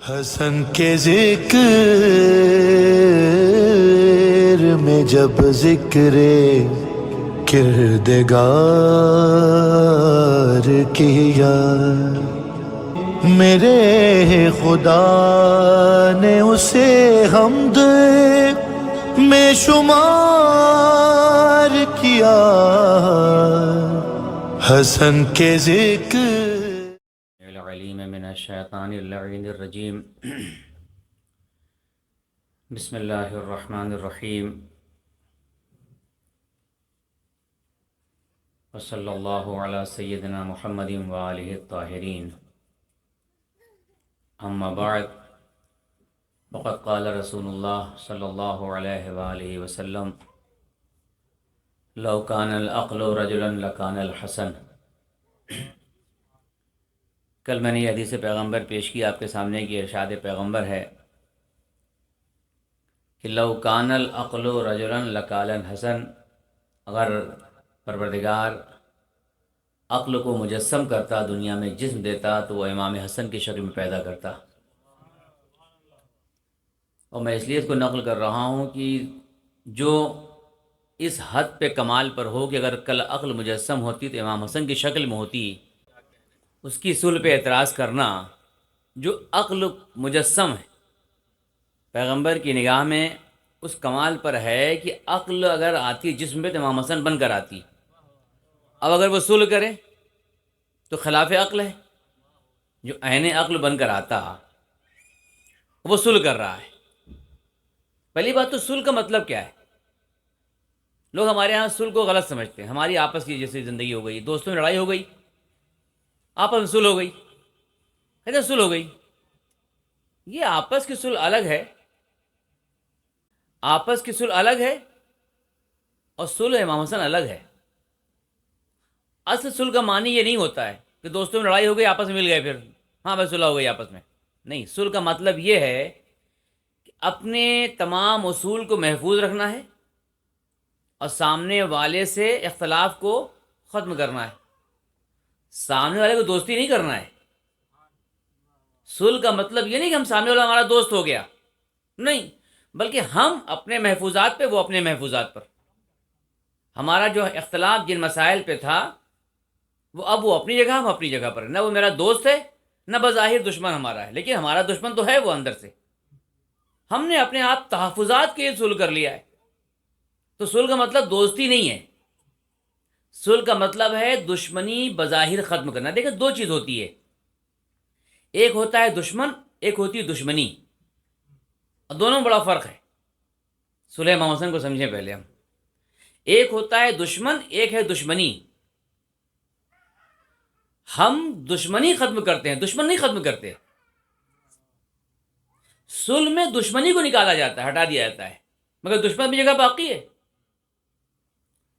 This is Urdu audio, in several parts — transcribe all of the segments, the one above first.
حسن کے ذکر میں جب ذکر کردگار کیا، میرے خدا نے اسے حمد میں شمار کیا۔ حسن کے ذکر العلیم من الشیطان اللعین الرجیم۔ بسم اللہ الرحمن الرحیم، وصلی اللہ علی سیدنا محمد وآلہ الطاہرین، اما بعد، فقد قال رسول اللہ صلی اللہ علیہ وآلہ وسلم: لو کان العقل رجلا لکان الحسن۔ کل میں نے یہ حدیث پیغمبر پیش کی آپ کے سامنے کی ارشاد پیغمبر ہے کہ لو کان العقل رجلا لکان الحسن، اگر پروردگار عقل کو مجسم کرتا، دنیا میں جسم دیتا، تو وہ امام حسن کی شکل میں پیدا کرتا۔ اور میں اس لیے اس کو نقل کر رہا ہوں کہ جو اس حد پہ کمال پر ہو کہ اگر کل عقل مجسم ہوتی تو امام حسن کی شکل میں ہوتی، اس کی صلح پہ اعتراض کرنا، جو عقل مجسم ہے پیغمبر کی نگاہ میں اس کمال پر ہے کہ عقل اگر آتی جسم پہ تو امام حسن بن کر آتی۔ اب اگر وہ صلح کرے تو خلاف عقل ہے، جو عین عقل بن کر آتا وہ صلح کر رہا ہے۔ پہلی بات تو صلح کا مطلب کیا ہے؟ لوگ ہمارے ہاں صلح کو غلط سمجھتے ہیں۔ ہماری آپس کی جیسے زندگی ہو گئی، دوستوں میں لڑائی ہو گئی، آپس میں صلح ہو گئی، کہتے ہیں صلح ہو گئی۔ یہ آپس کی صلح الگ ہے، آپس کی صلح الگ ہے، اور صلح امام حسن الگ ہے۔ اصل صلح کا معنی یہ نہیں ہوتا ہے کہ دوستوں میں لڑائی ہو گئی، آپس میں مل گئے، پھر ہاں بس صلح ہو گئی آپس میں۔ نہیں، صلح کا مطلب یہ ہے کہ اپنے تمام اصول کو محفوظ رکھنا ہے اور سامنے والے سے اختلاف کو ختم کرنا ہے۔ سامنے والے کو دوستی نہیں کرنا ہے۔ صلح کا مطلب یہ نہیں کہ ہم سامنے والا ہمارا دوست ہو گیا، نہیں، بلکہ ہم اپنے محفوظات پہ، وہ اپنے محفوظات پر۔ ہمارا جو اختلاف جن مسائل پہ تھا اب وہ اپنی جگہ، ہم اپنی جگہ پر، نہ وہ میرا دوست ہے نہ بظاہر دشمن ہمارا ہے، لیکن ہمارا دشمن تو ہے وہ اندر سے۔ ہم نے اپنے آپ تحفظات کے لیے صلح کر لیا ہے۔ تو صلح کا مطلب دوستی نہیں ہے، صلح کا مطلب ہے دشمنی بظاہر ختم کرنا۔ دیکھیں، دو چیز ہوتی ہے، ایک ہوتا ہے دشمن، ایک ہوتی ہے دشمنی، اور دونوں میں بڑا فرق ہے۔ صلح امام حسن کو سمجھیں پہلے ہم۔ ایک ہوتا ہے دشمن، ایک ہے دشمنی۔ ہم دشمنی ختم کرتے ہیں، دشمن نہیں ختم کرتے۔ صلح میں دشمنی کو نکالا جاتا ہے، ہٹا دیا جاتا ہے، مگر دشمن بھی جگہ باقی ہے۔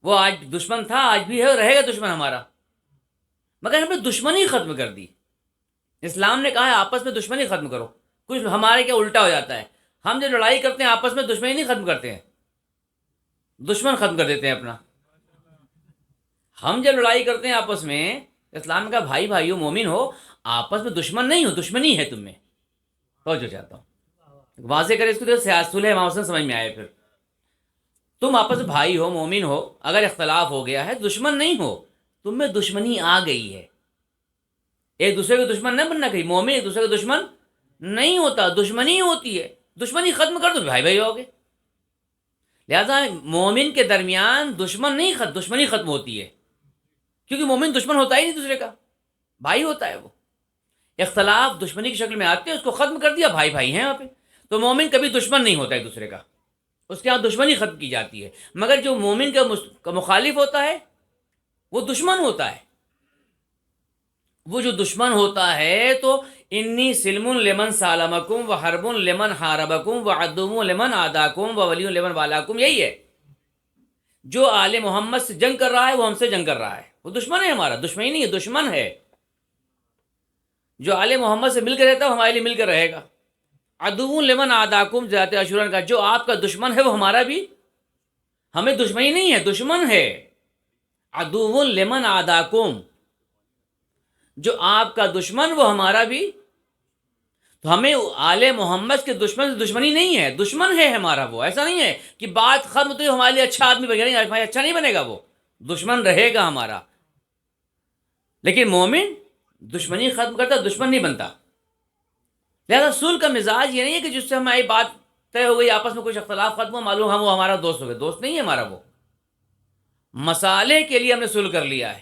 وہ آج دشمن تھا، آج بھی ہے، رہے گا دشمن ہمارا، مگر ہم نے دشمنی ختم کر دی۔ اسلام نے کہا ہے آپس میں دشمنی ختم کرو۔ کچھ ہمارے کیا الٹا ہو جاتا ہے، ہم جب لڑائی کرتے ہیں آپس میں دشمنی نہیں ختم کرتے ہیں، دشمن ختم کر دیتے ہیں اپنا۔ ہم جب لڑائی کرتے ہیں آپس میں، اسلام کا بھائی بھائیو مومن ہو، آپس میں دشمن نہیں ہو، دشمنی ہے تم میں۔ توجہ چاہتا ہوں واضح کرے اس کو، تو صلح امام حسن سمجھ میں آئے۔ پھر تم آپس میں بھائی ہو، مومن ہو، اگر اختلاف ہو گیا ہے، دشمن نہیں ہو، تم میں دشمنی آ گئی ہے۔ ایک دوسرے کو دشمن نہ بننا، کہیں مومن ایک دوسرے کو دشمن نہیں ہوتا، دشمنی ہوتی ہے۔ دشمنی ختم کر دو، بھائی بھائی ہوگے۔ لہذا مومن کے درمیان دشمن نہیں، دشمنی ختم ہوتی ہے، کیونکہ مومن دشمن ہوتا ہی نہیں دوسرے کا، بھائی ہوتا ہے وہ۔ اختلاف دشمنی کی شکل میں آتے ہیں، اس کو ختم کر دیا، بھائی بھائی ہیں وہاں پہ۔ تو مومن کبھی دشمن نہیں ہوتا ہے دوسرے کا، اس کے ہاں دشمنی ختم کی جاتی ہے۔ مگر جو مومن کا مخالف ہوتا ہے وہ دشمن ہوتا ہے۔ وہ جو دشمن ہوتا ہے تو انی سلم لمن سالمکم و حرب لمن حاربکم و عدو لمن عاداکم و ولی لمن والاکم، یہی ہے۔ جو آل محمد سے جنگ کر رہا ہے وہ ہم سے جنگ کر رہا ہے، وہ دشمن ہے ہمارا، دشمنی نہیں ہے، دشمن ہے۔ جو آل محمد سے مل کر رہتا ہے وہ ہمارے لیے مل کر رہے گا۔ عدو لمن عاداکم، ذات عاشورہ کا، جو آپ کا دشمن ہے وہ ہمارا بھی، ہمیں دشمنی نہیں ہے، دشمن ہے۔ عدو لمن عاداکم، جو آپ کا دشمن وہ ہمارا بھی۔ تو ہمیں آل محمد کے دشمن سے دشمنی نہیں ہے، دشمن ہے ہمارا وہ، ایسا نہیں ہے کہ بات ختم تو ہمارے لیے اچھا آدمی بنے گا، نہیں اچھا نہیں بنے گا، وہ دشمن رہے گا ہمارا. لیکن مومن دشمنی ختم کرتا، دشمن نہیں بنتا. لہذا صلح کا مزاج یہ نہیں ہے کہ جس سے ہماری بات طے ہو گئی، آپس میں کچھ اختلاف ختم ہو، معلوم ہم وہ ہمارا دوست ہو گئے. دوست نہیں ہے ہمارا وہ، مسالے کے لیے ہم نے صلح کر لیا ہے،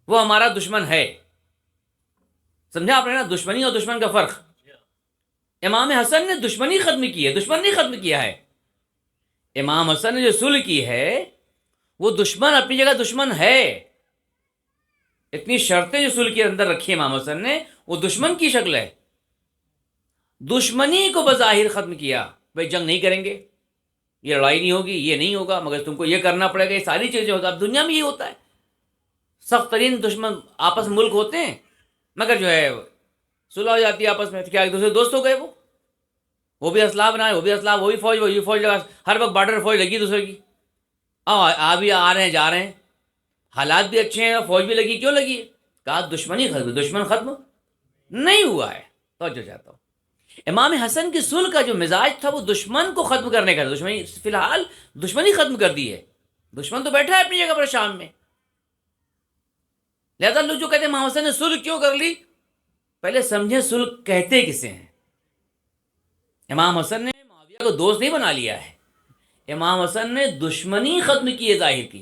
وہ ہمارا دشمن ہے. سمجھا آپ نے نا دشمنی اور دشمن کا فرق؟ امام حسن نے دشمنی ختم کی ہے، دشمن نہیں ختم کیا ہے. امام حسن نے جو صلح کی ہے وہ دشمن اپنی جگہ دشمن ہے. اتنی شرطیں جو صلح کے اندر رکھی امام حسن نے، وہ دشمن کی شکل ہے. دشمنی کو بظاہر ختم کیا، بھائی جنگ نہیں کریں گے، یہ لڑائی نہیں ہوگی، یہ نہیں ہوگا، مگر تم کو یہ کرنا پڑے گا. یہ ساری چیزیں ہوتا ہے، اب دنیا میں یہ ہوتا ہے. سخت ترین دشمن آپس میں ملک ہوتے ہیں، مگر جو ہے صلح ہو جاتی ہے آپس میں، کیا ایک دوسرے دوست ہو گئے. وہ بھی اسلحہ بنائے، وہ بھی اسلحہ، وہی فوج، وہی فوج لگا، ہر وقت بارڈر فوج لگی دوسرے کی. بھی آ رہے ہیں جا رہے ہیں، حالات بھی اچھے ہیں، فوج بھی لگی. کیوں لگی ہے؟ کہا دشمنی ختم، دشمن ختم نہیں ہوا ہے. توجہ چاہتا ہوں، امام حسن کی صلح کا جو مزاج تھا وہ دشمن کو ختم کرنے کا. دشمنی فی الحال دشمنی ختم کر دی ہے، دشمن تو بیٹھا ہے اپنی جگہ پر شام میں. لہذا لوگ جو کہتے ہیں امام حسن نے صلح کیوں کر لی، پہلے سمجھیں صلح کہتے کسے ہیں. امام حسن نے معاویہ کو دوست نہیں بنا لیا ہے، امام حسن نے دشمنی ختم کی ہے ظاہر کی،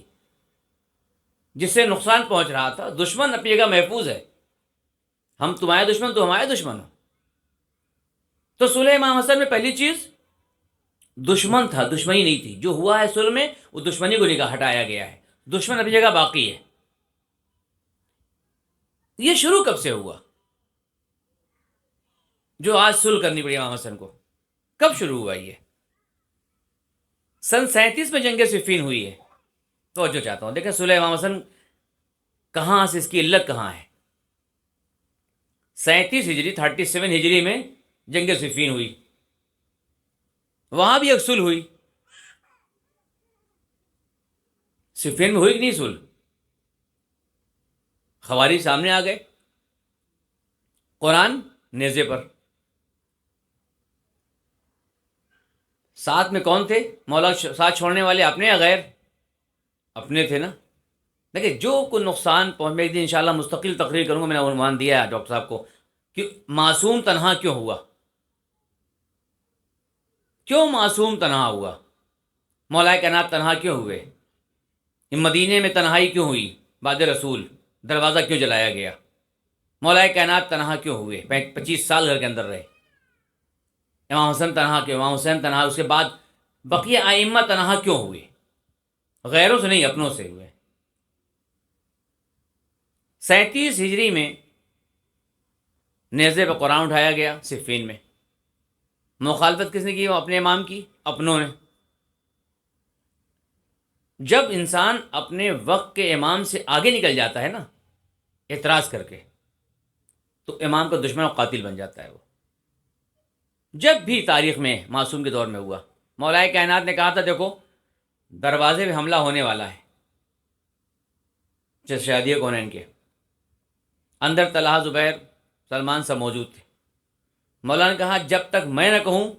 جس سے نقصان پہنچ رہا تھا. دشمن اپنی جگہ محفوظ ہے، ہم تمہارے دشمن تو ہمارے دشمن ہو. تو صلح امام حسن میں پہلی چیز دشمن تھا، دشمنی نہیں تھی. جو ہوا ہے صلح میں وہ دشمنی کو نکاح ہٹایا گیا ہے، دشمن اپنی جگہ باقی ہے. یہ شروع کب سے ہوا جو آج صلح کرنی پڑی امام حسن کو؟ کب شروع ہوا یہ؟ سن 37 میں جنگ صفین ہوئی ہے. توجہ چاہتا ہوں، دیکھیں صلح امام حسن کہاں سے، اس کی علت کہاں ہے. 37 ہجری 37 ہجری میں جنگ صفین ہوئی، وہاں بھی ایک صلح ہوئی. صفین میں ہوئی کہ نہیں صلح؟ خوارج سامنے آ گئے، قرآن نیزے پر. ساتھ میں کون تھے؟ مولا ساتھ چھوڑنے والے اپنے یا غیر؟ اپنے تھے نا. دیکھیں جو کوئی نقصان پہنچ، میں ایک دن انشاءاللہ مستقل تقریر کروں گا. میں نے عنوان دیا ہے ڈاکٹر صاحب کو کہ معصوم تنہا کیوں ہوا، کیوں معصوم تنہا ہوا، مولا کائنات تنہا کیوں ہوئے، مدینے میں تنہائی کیوں ہوئی، بعد رسول دروازہ کیوں جلایا گیا، مولا کائنات تنہا کیوں ہوئے، 25 سال گھر کے اندر رہے. امام حسن تنہا کیوں، امام حسین تنہا، اس کے بعد بقیہ ائمہ تنہا کیوں ہوئے؟ غیروں سے نہیں، اپنوں سے ہوئے. 37 ہجری میں نیزے پہ قرآن اٹھایا گیا صفین میں. مخالفت کس نے کی؟ وہ اپنے امام کی، اپنوں نے. جب انسان اپنے وقت کے امام سے آگے نکل جاتا ہے نا اعتراض کر کے، تو امام کا دشمن اور قاتل بن جاتا ہے. وہ جب بھی تاریخ میں معصوم کے دور میں ہوا. مولا کائنات نے کہا تھا دیکھو دروازے پہ حملہ ہونے والا ہے، جیسے شادی کونین کے اندر طلحہ زبیر سلمان سب موجود تھے. مولا نے کہا جب تک میں نہ کہوں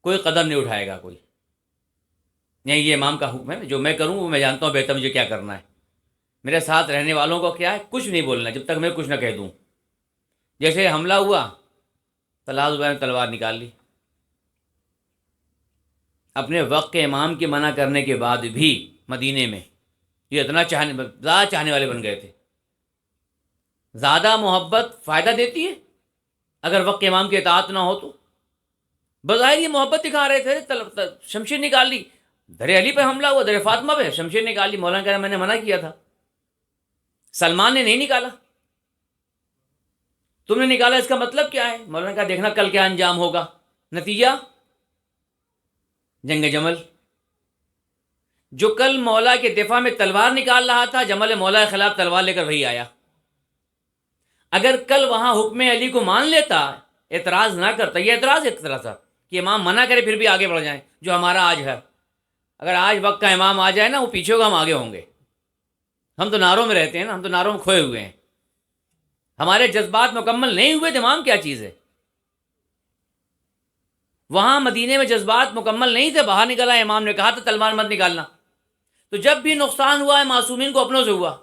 کوئی قدم نہیں اٹھائے گا کوئی. نہیں، یہ امام کا حکم ہے، جو میں کروں وہ میں جانتا ہوں بہتر مجھے کیا کرنا ہے. میرے ساتھ رہنے والوں کو کیا ہے، کچھ نہیں بولنا جب تک میں کچھ نہ کہہ دوں. جیسے حملہ ہوا طلحہ زبیر نے تلوار نکال لی. اپنے وقت کے امام کے منع کرنے کے بعد بھی مدینے میں یہ اتنا زیادہ چاہنے والے بن گئے تھے. زیادہ محبت فائدہ دیتی ہے اگر وقت کے امام کی اطاعت نہ ہو تو. بظاہر یہ محبت دکھا رہے تھے، شمشیر نکال لی، در علی پہ حملہ ہوا، در فاطمہ پہ شمشیر نکال لی. مولانا کہہ رہا میں نے منع کیا تھا، سلمان نے نہیں نکالا، تم نے نکالا، اس کا مطلب کیا ہے؟ مولانا کہا دیکھنا کل کیا انجام ہوگا. نتیجہ جنگ جمل. جو کل مولا کے دفاع میں تلوار نکال رہا تھا، جمل مولا کے خلاف تلوار لے کر وہی آیا. اگر کل وہاں حکم علی کو مان لیتا، اعتراض نہ کرتا، یہ اعتراض ایک طرح تھا کہ امام منع کرے پھر بھی آگے بڑھ جائیں، جو ہمارا آج ہے. اگر آج وقت کا امام آ جائے نا، وہ پیچھے ہوگا، ہم آگے ہوں گے. ہم تو نعروں میں رہتے ہیں نا، ہم تو نعروں میں کھوئے ہوئے ہیں. ہمارے جذبات مکمل نہیں ہوئے تو امام کیا چیز ہے؟ وہاں مدینے میں جذبات مکمل نہیں تھے، باہر نکلا، امام نے کہا تھا تلوار مت نکالنا. تو جب بھی نقصان ہوا ہے معصومین کو اپنوں سے ہوا.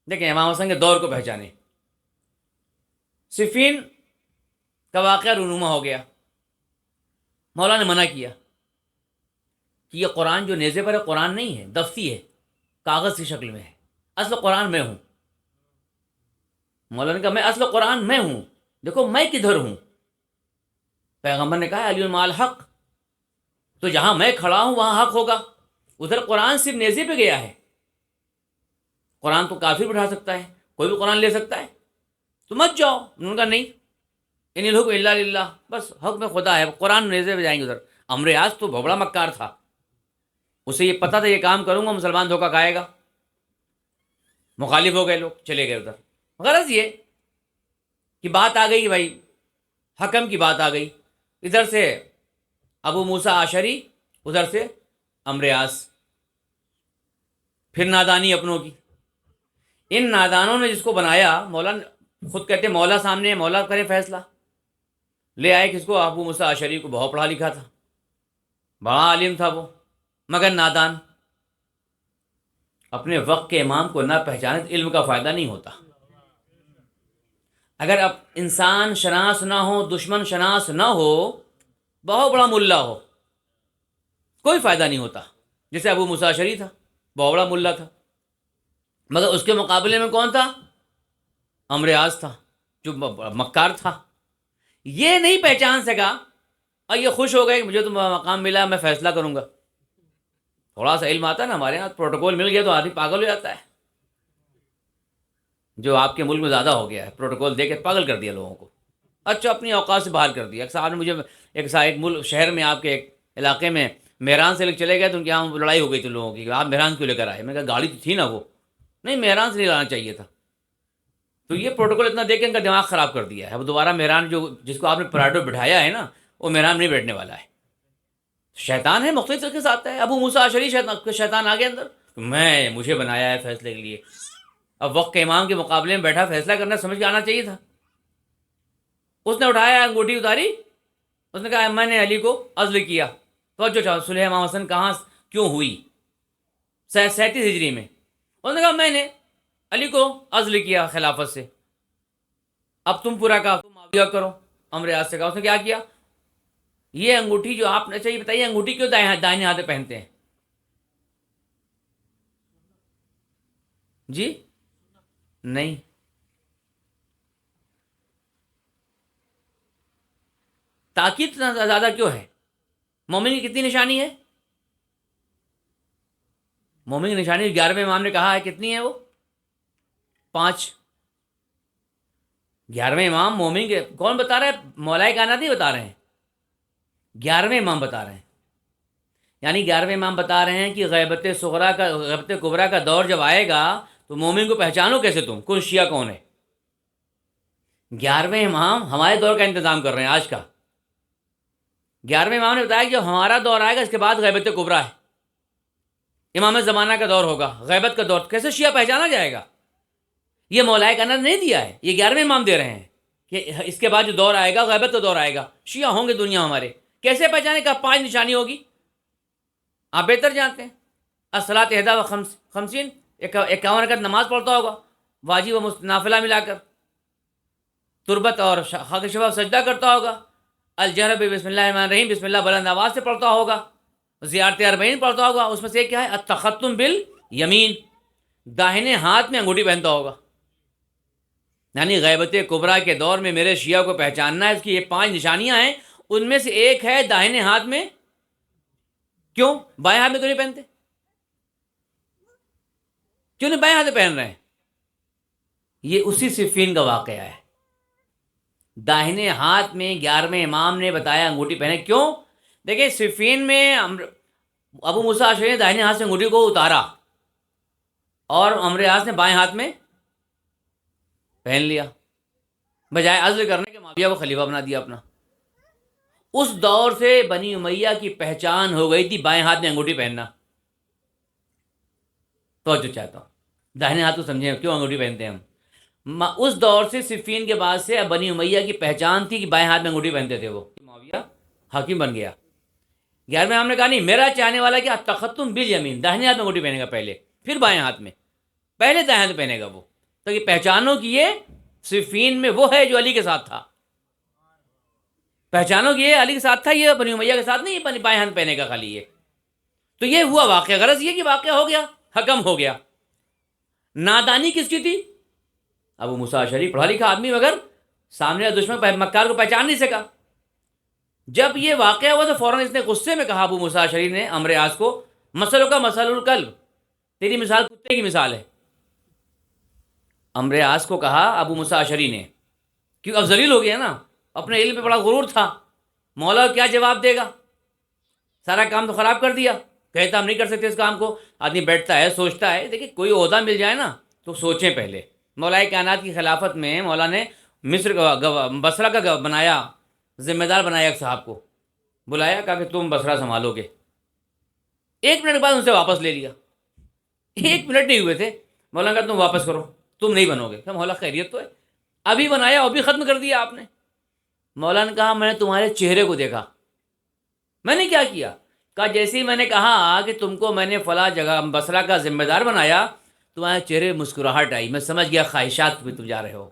دیکھیں امام حسن کے دور کو پہچانے. صفین کا واقعہ رونما ہو گیا. مولا نے منع کیا کہ یہ قرآن جو نیزے پر ہے قرآن نہیں ہے، دفتی ہے، کاغذ کی شکل میں ہے، اصل قرآن میں ہوں. مولا نے کہا میں اصل قرآن میں ہوں، دیکھو میں کدھر ہوں. پیغمبر نے کہا علی المال حق، تو جہاں میں کھڑا ہوں وہاں حق ہوگا. ادھر قرآن صرف نیزے پہ گیا ہے. قرآن تو کافر بٹھا سکتا ہے، کوئی بھی قرآن لے سکتا ہے، تو مت جاؤ. انہوں نے کہا نہیں، ان الحکم الا للہ، بس حکم خدا ہے، قرآن نیزے پہ جائیں گے. ادھر عمرو عاص تو بہت بڑا مکار تھا، اسے یہ پتہ تھا یہ کام کروں گا مسلمان دھوکہ کھائے گا. مخالف ہو گئے لوگ، چلے گئے ادھر. غرض یہ کہ بات آ گئی بھائی، حکم کی بات آ گئی. ادھر سے ابو موسیٰ آشری، ادھر سے عمرو عاص. پھر نادانی اپنوں کی. ان نادانوں نے جس کو بنایا، مولا خود کہتے مولا سامنے ہے، مولا کرے فیصلہ. لے آئے کس کو؟ ابو موسیٰ آشری کو. بہت پڑھا لکھا تھا، بڑا عالم تھا وہ، مگر نادان. اپنے وقت کے امام کو نہ پہچانے تو علم کا فائدہ نہیں ہوتا. اگر اب انسان شناس نہ ہو، دشمن شناس نہ ہو، بہت بڑا ملا ہو، کوئی فائدہ نہیں ہوتا. جیسے ابو موسیٰ آشری تھا، بہت بڑا ملا تھا، مگر اس کے مقابلے میں کون تھا؟ عمرو عاص تھا جو مکار تھا. یہ نہیں پہچان سکا اور یہ خوش ہو گئے کہ مجھے تو مقام ملا، میں فیصلہ کروں گا. تھوڑا سا علم آتا ہے نا ہمارے یہاں، پروٹوکول مل گیا تو آدمی پاگل ہو جاتا ہے. جو آپ کے ملک میں زیادہ ہو گیا ہے، پروٹوکول دے کے پاگل کر دیا لوگوں کو. اچھا اپنی اوقات سے باہر کر دیا. ایک صاحب نے مجھے ایک ملک شہر میں، آپ کے ایک علاقے میں مہران سے لے چلے گئے تو ان کے یہاں لڑائی ہو گئی تھی لوگوں کی کہ آپ مہران کیوں لے کر آئے. میں نے کہا گاڑی تو تھی نا وہ. نہیں، مہران سے نہیں لانا چاہیے تھا. تو یہ پروٹوکول اتنا دے کے ان کا دماغ خراب کر دیا ہے. اب دوبارہ مہران جو جس کو آپ نے پراڈو بٹھایا ہے نا، وہ مہران نہیں بیٹھنے والا ہے. شیطان ہے، مختلف طریقے سے آتا ہے. ابو موسیٰ آشری شیطان آ گیا اندر، مجھے بنایا ہے فیصلے کے لیے. اب وقت کے امام کے مقابلے میں بیٹھا، فیصلہ کرنا سمجھ کے آنا چاہیے تھا. اس نے اٹھایا، انگوٹھی اتاری، اس نے کہا میں نے علی کو عزل کیا. توجہ چاہو، صلح امام حسن کہاں کیوں ہوئی؟ 37 ہجری میں. اس نے کہا میں نے علی کو عزل کیا خلافت سے، اب تم پورا کہا تم معاویہ کرو. عمرو عاص سے کہا. اس نے کیا کیا؟ یہ انگوٹھی جو آپ نے، اچھا یہ بتائیے انگوٹھی کیوں دائیں ہاتھ پہنتے ہیں؟ جی نہیں، تاکید زیادہ کیوں ہے؟ مومن کی کتنی نشانی ہے؟ مومن کی نشانی 11ویں امام نے کہا ہے، کتنی ہے وہ؟ 5. 11ویں امام مومن کے کون بتا رہا ہے؟ مولائے کائنات نہیں بتا رہے ہیں، 11ویں امام بتا رہے ہیں. یعنی 11ویں امام بتا رہے ہیں کہ غیبت کبریٰ کا دور جب آئے گا تو مومن کو پہچانو کیسے تم، کون شیعہ کون ہے. 11ویں امام ہمارے دور کا انتظام کر رہے ہیں، آج کا. 11ویں امام نے بتایا کہ جب ہمارا دور آئے گا اس کے بعد غیبت کبریٰ ہے، امام زمانہ کا دور ہوگا، غیبت کا دور. کیسے شیعہ پہچانا جائے گا؟ یہ مولائے کائنات نہیں دیا ہے، یہ 11ویں امام دے رہے ہیں کہ اس کے بعد جو دور آئے گا غیبت کا دور آئے گا، شیعہ ہوں گے دنیا ہمارے. کیسے پہچانے کا؟ 5 نشانی ہوگی، آپ بہتر جانتے ہیں. الصلاۃ 51 51 رکعت نماز پڑھتا ہوگا، واجب و نافلہ ملا کر. تربت اور خاک شفا سجدہ کرتا ہوگا. الجہر بسم اللہ الرحمن الرحیم، بسم اللہ بلند آواز سے پڑھتا ہوگا. زیارت اربعین پڑھتا ہوگا. اس میں سے کیا ہے؟ التختم بالیمین، داہنے ہاتھ میں انگوٹھی پہنتا ہوگا. یعنی غیبت کبریٰ کے دور میں میرے شیعہ کو پہچاننا ہے، اس کی یہ 5 نشانیاں ہیں، ان میں سے ایک ہے داہنے ہاتھ میں. کیوں بائیں ہاتھ میں تو نہیں پہنتے؟ کیوں نہیں بائیں ہاتھ میں پہن رہے ہیں؟ یہ اسی صفین کا واقعہ ہے. داہنے ہاتھ میں 11ویں امام نے بتایا انگوٹھی پہنے. کیوں؟ دیکھیں صفین میں ابو موسیٰ آشری نے داہنے ہاتھ سے انگوٹھی کو اتارا اور عمرو عاص نے بائیں ہاتھ میں پہن لیا، بجائے عزل کرنے کے معاویہ کو خلیفہ بنا دیا اپنا. اس دور سے بنی امیہ کی پہچان ہو گئی تھی بائیں ہاتھ میں انگوٹھی پہننا. توجہ چاہتا ہوں، داہنے ہاتھ کو سمجھیں کیوں انگوٹھی پہنتے ہیں ہم. اس دور سے صفین کے بعد سے بنی امیہ کی پہچان تھی کہ بائیں ہاتھ میں انگوٹھی پہنتے تھے وہ. معاویہ حاکم بن گیا. 11ویں امام نے کہا نہیں، میرا چاہنے والا کیا تختم بالیمین، داہنے ہاتھ میں انگوٹھی پہنے گا پہلے، پھر بائیں ہاتھ میں، پہلے دائیں ہاتھ میں پہنے گا وہ، تو یہ پہچانو کہ یہ صفین میں وہ ہے جو علی کے ساتھ تھا. پہچانو کہ یہ علی کے ساتھ تھا، یہ بنی امیہ کے ساتھ نہیں، یہ بائیں ہاتھ پہنے گا خالی یہ. تو یہ ہوا واقعہ. غرض یہ کہ واقعہ ہو گیا، حکم ہو گیا. نادانی کس کی تھی؟ ابو موسیٰ اشعری پڑھا لکھا آدمی، مگر سامنے دشمن مکار کو پہچان نہیں سکا. جب یہ واقعہ ہوا تو فوراً اس نے غصے میں کہا ابو موسیٰ اشعری نے عمرو عاص کو، مثلوں کا مثل الکلب، تیری مثال کتے کی مثال ہے. عمرو عاص کو کہا ابو موسیٰ اشعری نے، کیوں اب ذلیل ہو گیا نا، اپنے علم پہ بڑا غرور تھا، مولا کیا جواب دے گا، سارا کام تو خراب کر دیا، کہتا ہم نہیں کر سکتے اس کام کو. آدمی بیٹھتا ہے سوچتا ہے. دیکھیں کوئی عہدہ مل جائے نا تو سوچیں پہلے. مولا کائنات کی خلافت میں مولا نے مصر بصرہ کا بنایا، ذمہ دار بنایا، ایک صاحب کو بلایا، کہا کہ تم بصرہ سنبھالو گے. 1 منٹ بعد ان سے واپس لے لیا. 1 منٹ نہیں ہوئے تھے، مولانا کہا تم واپس کرو، تم نہیں بنو گے. کہ مولا خیریت تو ہے، ابھی بنایا ابھی ختم کر دیا آپ نے. مولانا نے کہا میں نے تمہارے چہرے کو دیکھا. میں نے کیا کیا؟ کہا جیسے ہی میں نے کہا کہ تم کو میں نے فلاں جگہ بصرہ کا ذمہ دار بنایا، تمہارے چہرے مسکراہٹ آئی، میں سمجھ گیا خواہشات پہ تم جا رہے ہو.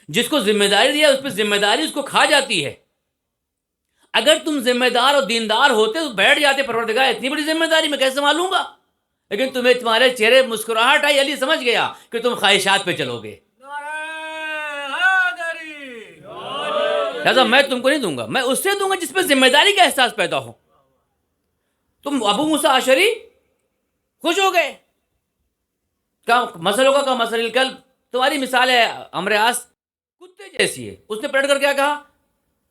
جس کو ذمہ داری دیا اس پہ ذمہ داری اس کو کھا جاتی ہے. اگر تم ذمہ دار اور دیندار ہوتے تو بیٹھ جاتے، پروردگار اتنی بڑی ذمہ داری میں کیسے سنبھالوں گا. لیکن تمہارے چہرے مسکراہٹ آئی، علی سمجھ گیا کہ تم خواہشات پہ چلو گے. لہٰذا میں تم کو نہیں دوں گا، میں اس سے دوں گا جس پہ ذمہ داری کا احساس پیدا ہو. تم ابو موسیٰ اشعری خوش ہو گئے. مثلوں کا مثل الکلب، تمہاری مثال ہے عمرو عاص کتے جیسی ہے. اس نے پلٹ کر کیا کہا؟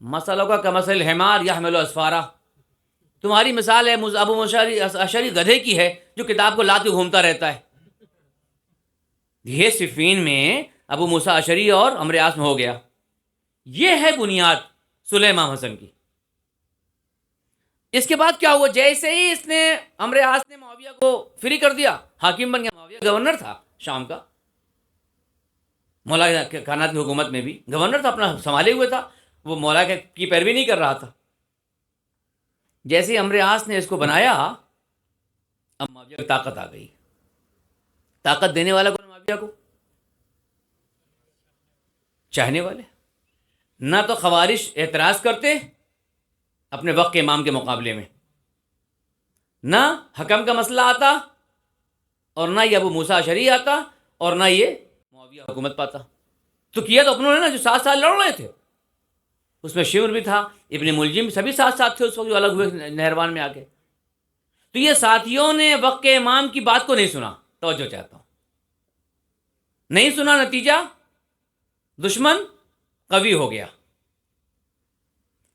مثلوں کا مثل الحمار یحمل اسفارا، تمہاری مثال ہے ابو موسیٰ اشعری گدھے کی ہے جو کتاب کو لاد کے گھومتا رہتا ہے. یہ صفین میں ابو موسیٰ اشعری اور عمرو عاص میں ہو گیا. یہ ہے بنیاد سلیمان حسن کی. اس کے بعد کیا ہوا؟ جیسے ہی اس نے عمرو عاص نے معاویہ کو فری کر دیا، حاکم بن گیا. معاویہ گورنر تھا شام کا، مولا کائنات کی حکومت میں بھی گورنر تھا، اپنا سنبھالے ہوئے تھا، وہ مولا کی پیروی نہیں کر رہا تھا. جیسے ہی عمرو عاص نے اس کو بنایا، اب معاویہ کی طاقت آ گئی. طاقت دینے والا کون معاویہ کو؟ چاہنے والے. نہ تو خوارج اعتراض کرتے اپنے وقت کے امام کے مقابلے میں، نہ حکم کا مسئلہ آتا، اور نہ یہ ابو موسیٰ اشعری آتا، اور نہ یہ معاویہ حکومت پاتا. تو کیا تو اپنوں نے نا، جو 7 سال لڑ رہے تھے، اس میں شمر بھی تھا، ابن ملجم، سبھی ساتھ تھے اس وقت جو الگ ہوئے نہروان میں آ کے. تو یہ ساتھیوں نے وقت کے امام کی بات کو نہیں سنا. توجہ چاہتا ہوں، نہیں سنا، نتیجہ دشمن قوی ہو گیا.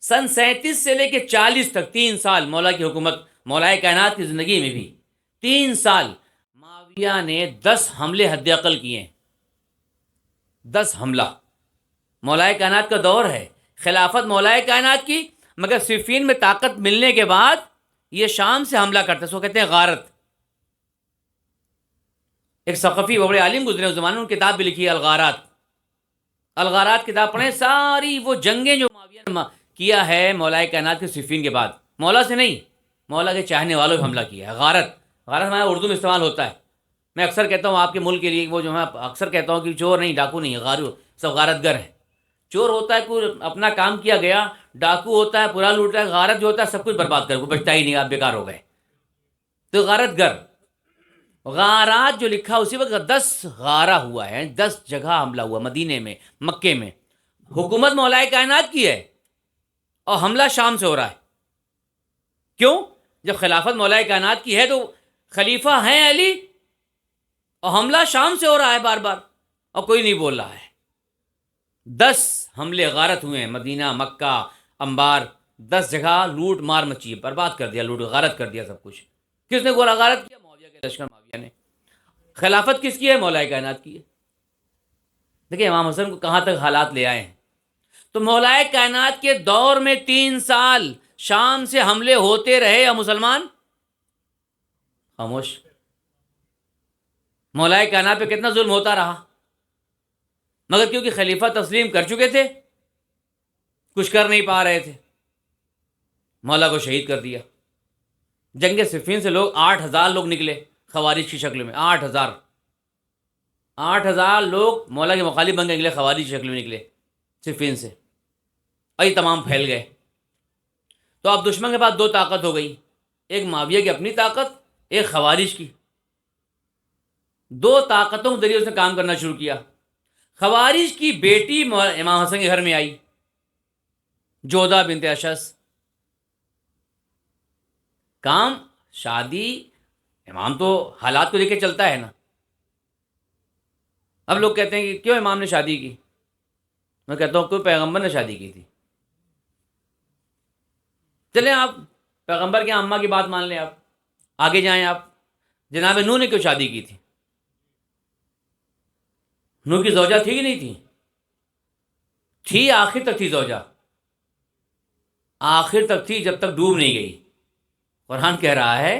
سن 37 سے لے کے 40 تک 3 سال مولا کی حکومت، مولا کائنات کی زندگی میں بھی 3 سال معاویہ نے 10 حملے حد اقل کیے. 10 حملہ. مولا کائنات کا دور ہے، خلافت مولا کائنات کی، مگر صفین میں طاقت ملنے کے بعد یہ شام سے حملہ کرتا ہے. اس کو کہتے ہیں غارت. ایک ثقفی بڑے عالم گزرے اس زمانے میں، کتاب بھی لکھی ہے الغارات. الغارات کتاب پڑھیں، ساری وہ جنگیں جو معاویہ نے کیا ہے مولا کائنات کے صفین کے بعد، مولا سے نہیں، مولا کے چاہنے والوں پہ حملہ کیا ہے. غارت، غارت ہمارے اردو میں استعمال ہوتا ہے. میں اکثر کہتا ہوں آپ کے ملک کے لیے، وہ جو میں اکثر کہتا ہوں کہ چور نہیں، ڈاکو نہیں ہے، غارو سب غارت گر ہیں. چور ہوتا ہے کوئی اپنا کام کیا گیا، ڈاکو ہوتا ہے پورا لوٹا ہے، غارت جو ہوتا ہے سب کچھ برباد کر، کوئی بچتا ہی نہیں، آپ بیکار ہو گئے. تو غارت گر. غارات جو لکھا اسی وقت 10 غارہ ہوا ہے، 10 جگہ حملہ ہوا مدینے میں، مکے میں. حکومت مولا کائنات کی ہے اور حملہ شام سے ہو رہا ہے. کیوں؟ جب خلافت مولا کائنات کی ہے تو خلیفہ ہیں علی، اور حملہ شام سے ہو رہا ہے بار بار، اور کوئی نہیں بول رہا ہے. 10 حملے غارت ہوئے ہیں، مدینہ، مکہ، انبار، 10 جگہ لوٹ مار مچی، برباد کر دیا، لوٹ غارت کر دیا سب کچھ. کس نے گولا غارت کیا؟ معاویہ کے لشکر، معاویہ نے. خلافت کس کی ہے؟ مولا کائنات کی ہے. دیکھیں امام حسن کو کہاں تک حالات لے آئے ہیں. تو مولا کائنات کے دور میں 3 سال شام سے حملے ہوتے رہے اور مسلمان خاموش. مولا کائنات پہ کتنا ظلم ہوتا رہا. مگر کیونکہ خلیفہ تسلیم کر چکے تھے، کچھ کر نہیں پا رہے تھے، مولا کو شہید کر دیا۔ جنگ صفین سے لوگ 8,000 لوگ نکلے خوارج کی شکل میں، 8,000 لوگ مولا کے مخالف بن کے نکلے، خوارج کی شکل میں نکلے صفین سے، اور یہ تمام پھیل گئے۔ تو اب دشمن کے پاس دو طاقت ہو گئی، ایک معاویہ کی اپنی طاقت، ایک خوارج کی۔ دو طاقتوں کے ذریعے اس نے کام کرنا شروع کیا۔ خوارج کی بیٹی امام حسن کے گھر میں آئی، جودہ بنت اشعث۔ کام شادی، امام تو حالات کو دیکھ کے چلتا ہے نا۔ اب لوگ کہتے ہیں کہ کیوں امام نے شادی کی؟ میں کہتا ہوں کوئی پیغمبر نے شادی کی تھی۔ چلیں آپ پیغمبر کے اماں کی بات مان لیں، آپ آگے جائیں، آپ جناب نوح نے کیوں شادی کی تھی؟ نوح کی زوجہ تھی کہ نہیں تھی؟ تھی، آخر تک تھی زوجہ، آخر تک تھی جب تک ڈوب نہیں گئی۔ قرآن کہہ رہا ہے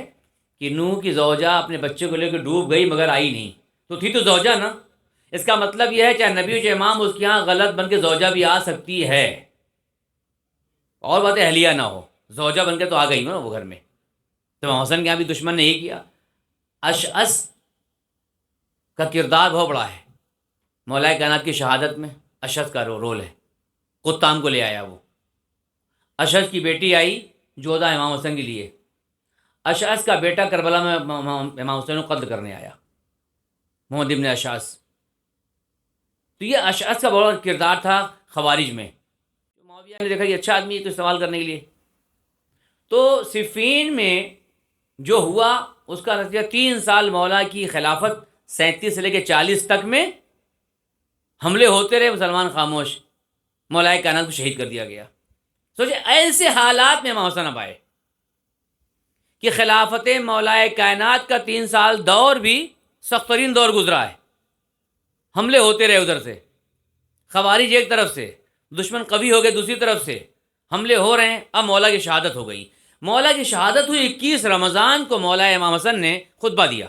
کہ نوح کی زوجہ اپنے بچے کو لے کے ڈوب گئی مگر آئی نہیں، تو تھی تو زوجہ نا۔ اس کا مطلب یہ ہے چاہے نبی ہو چاہے امام، اس کے یہاں غلط بن کے زوجہ بھی آ سکتی ہے، اور بات اہلیہ نہ ہو، زوجہ بن کے تو آ گئی نا وہ گھر میں۔ تو امام حسن کے یہاں بھی دشمن نے یہی کیا۔ اشعث کا کردار بہت بڑا ہے مولا کائنات کی شہادت میں، اشعث کا رول ہے، قطام کو لے آیا وہ۔ اشعث کی بیٹی آئی جودہ امام حسن کے لیے، اشعث کا بیٹا کربلا میں امام حسین کو قتل کرنے آیا، محمد ابن اشعث۔ تو یہ اشعث کا بڑا کردار تھا خوارج میں۔ معاویہ نے دیکھا یہ اچھا آدمی ہے تو استعمال کرنے کے لیے۔ تو صفین میں جو ہوا اس کا نتیجہ 3 سال مولا کی خلافت 37 سے لے کے 40 تک میں حملے ہوتے رہے، مسلمان خاموش، مولا کائنات کو شہید کر دیا گیا۔ سوچے ایسے حالات میں امام حسن اب آئے کہ خلافت مولا کائنات کا 3 سال دور بھی سخت ترین دور گزرا ہے، حملے ہوتے رہے، ادھر سے خوارج ایک طرف سے، دشمن قوی ہو گئے دوسری طرف سے، حملے ہو رہے ہیں۔ اب مولا کی شہادت ہو گئی۔ مولا کی شہادت ہوئی 21 رمضان کو، مولا امام حسن نے خطبہ دیا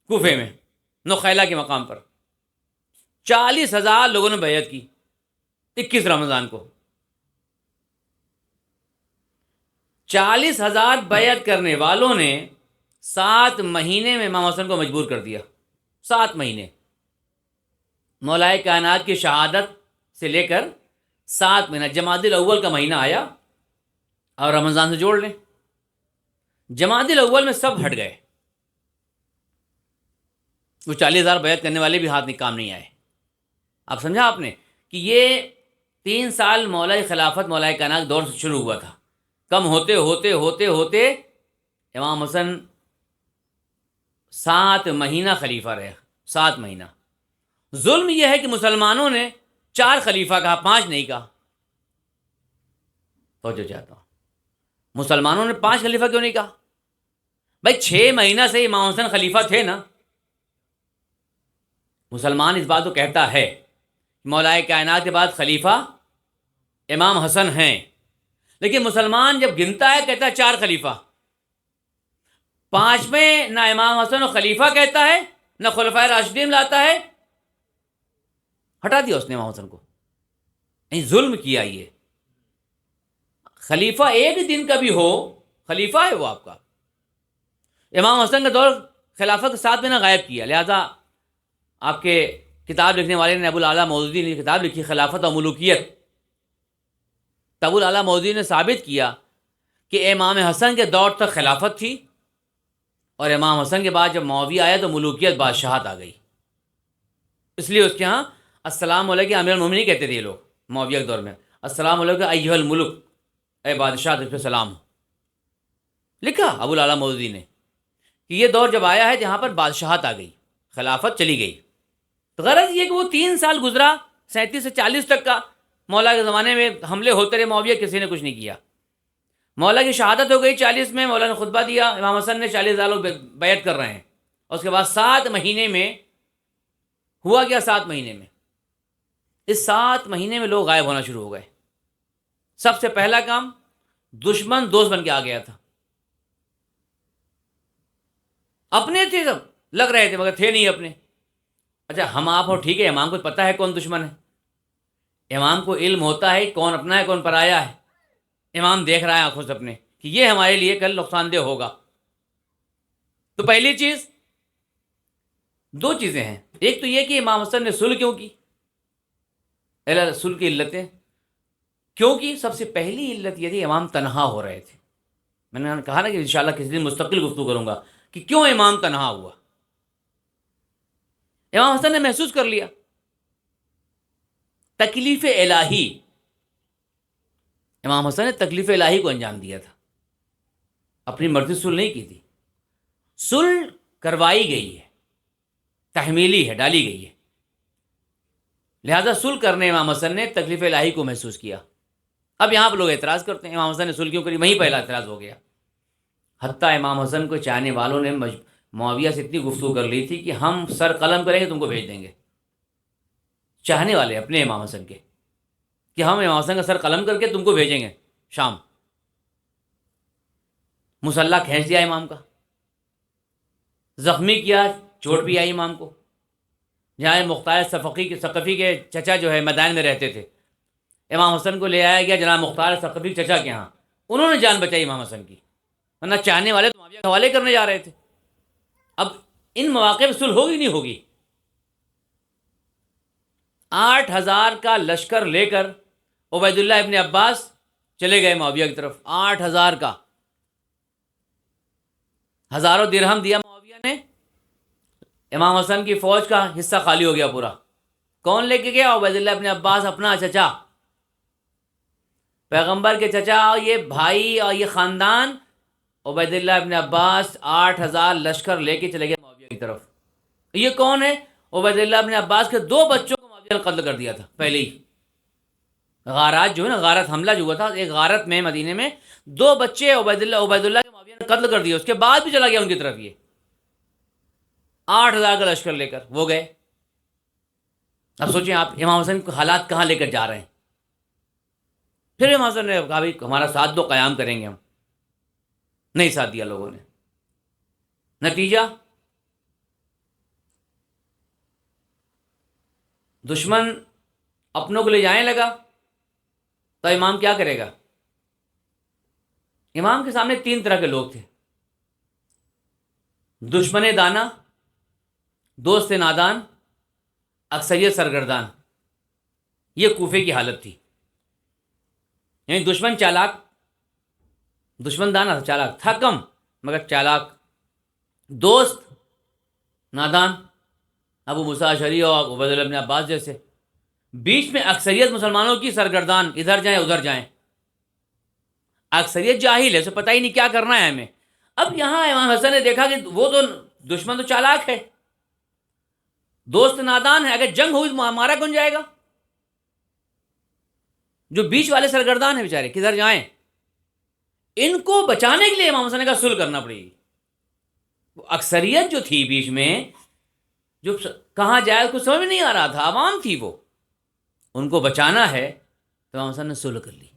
کوفے میں نخیلہ کے مقام پر، 40,000 لوگوں نے بیعت کی 21 رمضان کو۔ 40,000 بیعت کرنے والوں نے 7 مہینے میں امام حسن کو مجبور کر دیا، 7 مہینے، مولا کائنات کی شہادت سے لے کر 7 مہینہ۔ جمادی الاول کا مہینہ آیا اور رمضان سے جوڑ لیں، جمادی الاول میں سب ہٹ گئے، وہ 40,000 بیعت کرنے والے بھی ہاتھ کام نہیں آئے۔ اب سمجھا آپ نے کہ یہ 3 سال مولا خلافت مولا کائنات دور سے شروع ہوا تھا، کم ہوتے ہوتے ہوتے ہوتے امام حسن 7 مہینہ خلیفہ رہے، 7 مہینہ۔ ظلم یہ ہے کہ مسلمانوں نے 4 خلیفہ کہا، 5 نہیں کہا۔ توجہ چاہتا ہوں، مسلمانوں نے 5 خلیفہ کیوں نہیں کہا؟ بھائی 6 مہینہ سے امام حسن خلیفہ تھے نا۔ مسلمان اس بات کو کہتا ہے مولا کائنات کے بعد خلیفہ امام حسن ہیں، لیکن مسلمان جب گنتا ہے کہتا ہے 4 خلیفہ، 5ویں نہ امام حسن و خلیفہ کہتا ہے نہ خلفائے راشدین لاتا ہے، ہٹا دیا اس نے امام حسن کو، یعنی ظلم کیا۔ یہ خلیفہ ایک دن کا بھی ہو خلیفہ ہے وہ آپ کا۔ امام حسن کا دور خلافت کے 7 مہینہ غائب کیا، لہذا آپ کے کتاب لکھنے والے نے ابو الاعلیٰ مودودی نے کتاب لکھی خلافت و ملوکیت۔ ابو الاعلیٰ مودودی نے ثابت کیا کہ امام حسن کے دور تک خلافت تھی، اور امام حسن کے بعد جب معاویہ آیا تو ملوکیت بادشاہت آ گئی۔ اس لیے اس کے ہاں السلام علیکم امیر المومنین کہتے تھے یہ لوگ معاویہ کے دور میں، السلام علیکم ایھا الملک، اے بادشاہ تجھ پہ سلام ہو۔ لکھا ابو الاعلیٰ مودودی نے کہ یہ دور جب آیا ہے جہاں پر بادشاہت آ گئی، خلافت چلی گئی۔ تو غرض یہ کہ وہ 3 سال گزرا 37 سے 40 تک کا، مولا کے زمانے میں حملے ہوتے رہے، معاویہ کسی نے کچھ نہیں کیا۔ مولا کی شہادت ہو گئی 40 میں، مولا نے خطبہ دیا، امام حسن نے 40,000 لوگ بیعت کر رہے ہیں، اور اس کے بعد 7 مہینے میں ہوا کیا؟ 7 مہینے میں، اس 7 مہینے میں لوگ غائب ہونا شروع ہو گئے۔ سب سے پہلا کام، دشمن دوست بن کے آ گیا تھا۔ اپنے تھے سب، لگ رہے تھے مگر تھے نہیں اپنے۔ اچھا ہم آپ ہو ٹھیک ہے، امام کو پتہ ہے کون دشمن ہے، امام کو علم ہوتا ہے کون اپنا ہے کون پرایا ہے، امام دیکھ رہا ہے آنکھوں سے اپنے کہ یہ ہمارے لیے کل نقصان دہ ہوگا. تو پہلی چیز، دو چیزیں ہیں، ایک تو یہ کہ امام حسن نے صلح کیوں کی، صلح کی علتیں کیونکہ سب سے پہلی علت یہ تھی امام تنہا ہو رہے تھے. میں نے کہا نا کہ انشاءاللہ کسی دن مستقل گفتگو کروں گا کہ کیوں امام تنہا ہوا. امام حسن نے محسوس کر لیا تکلیف الہی، امام حسن نے تکلیف الہی کو انجام دیا تھا، اپنی مرضی صلح نہیں کی تھی. صلح کروائی گئی ہے، تحمیلی ہے، ڈالی گئی ہے، لہذا صلح کرنے امام حسن نے تکلیف الہی کو محسوس کیا. اب یہاں پہ لوگ اعتراض کرتے ہیں امام حسن نے صلح کیوں کری، وہیں پہلا اعتراض ہو گیا. حتیٰ امام حسن کو چاہنے والوں نے معاویہ سے اتنی گفتگو کر لی تھی کہ ہم سر قلم کریں گے تم کو بھیج دیں گے. چاہنے والے اپنے امام حسن کے کہ ہم امام حسن کا سر قلم کر کے تم کو بھیجیں گے شام. مسلح کھینچ دیا امام کا، زخمی کیا، چوٹ بھی آئی امام کو. جہاں مختار ثقفی کے چچا جو ہے میدان میں رہتے تھے، امام حسن کو لے آیا گیا جناب مختار ثقفی چچا کے ہاں، انہوں نے جان بچائی امام حسن کی، ورنہ چاہنے والے تو معاویہ کے حوالے کرنے جا رہے تھے. اب ان مواقع پہ صلح ہوگی نہیں ہوگی؟ 8,000 کا لشکر لے کر عبید اللہ ابن عباس چلے گئے معاویہ کی طرف. 8,000 کا، ہزاروں درہم دیا معاویہ نے، امام حسن کی فوج کا حصہ خالی ہو گیا پورا. کون لے کے گیا؟ عبید اللہ ابن عباس، اپنا چچا، پیغمبر کے چچا، اور یہ بھائی اور یہ خاندان. عبید اللہ ابن عباس 8,000 لشکر لے کے چلے گئے معاویہ کی طرف. یہ کون ہے؟ عبید اللہ ابن عباس کے 2 بچوں کو معاویہ نے قتل کر دیا تھا پہلے ہی. غارات جو ہے نا، غارت حملہ جو ہوا تھا، ایک غارت میں مدینے میں 2 بچے عبید اللہ کے معاویہ نے قتل کر دیا. اس کے بعد بھی چلا گیا ان کی طرف. یہ 8,000 کا لشکر لے کر وہ گئے. اب سوچیں آپ امام حسن کو حالات کہاں لے کر جا رہے ہیں. پھر امام حسن نے کہا بھائی ہمارا ساتھ دو، قیام کریں گے ہم. نہیں ساتھ دیا لوگوں نے. نتیجہ دشمن اپنوں کو لے جانے لگا تو امام کیا کرے گا؟ امام کے سامنے 3 طرح کے لوگ تھے: دشمن دانا، دوست نادان، اکثریت سرگردان. یہ کوفے کی حالت تھی. یعنی دشمن چالاک، دشمن دانا تھا، چالاک تھا کم مگر چالاک. دوست نادان، ابو موسیٰ اشعری اور عبید اللہ ابن عباس جیسے. بیچ میں اکثریت مسلمانوں کی سرگردان، ادھر جائیں ادھر جائیں. اکثریت جاہل ہے، اسے پتہ ہی نہیں کیا کرنا ہے ہمیں. اب یہاں امام حسن نے دیکھا کہ وہ تو دشمن تو چالاک ہے، دوست نادان ہے، اگر جنگ ہوئی تو مارا کون جائے گا؟ جو بیچ والے سرگردان ہیں بیچارے کدھر جائیں؟ ان کو بچانے کے لیے امام حسن نے کہا صلح کرنا پڑے گی. اکثریت جو تھی بیچ میں، جو کہاں جائے اس کو سمجھ میں نہیں آ رہا تھا، عوام تھی وہ، ان کو بچانا ہے تو امام حسن نے صلح کر لی.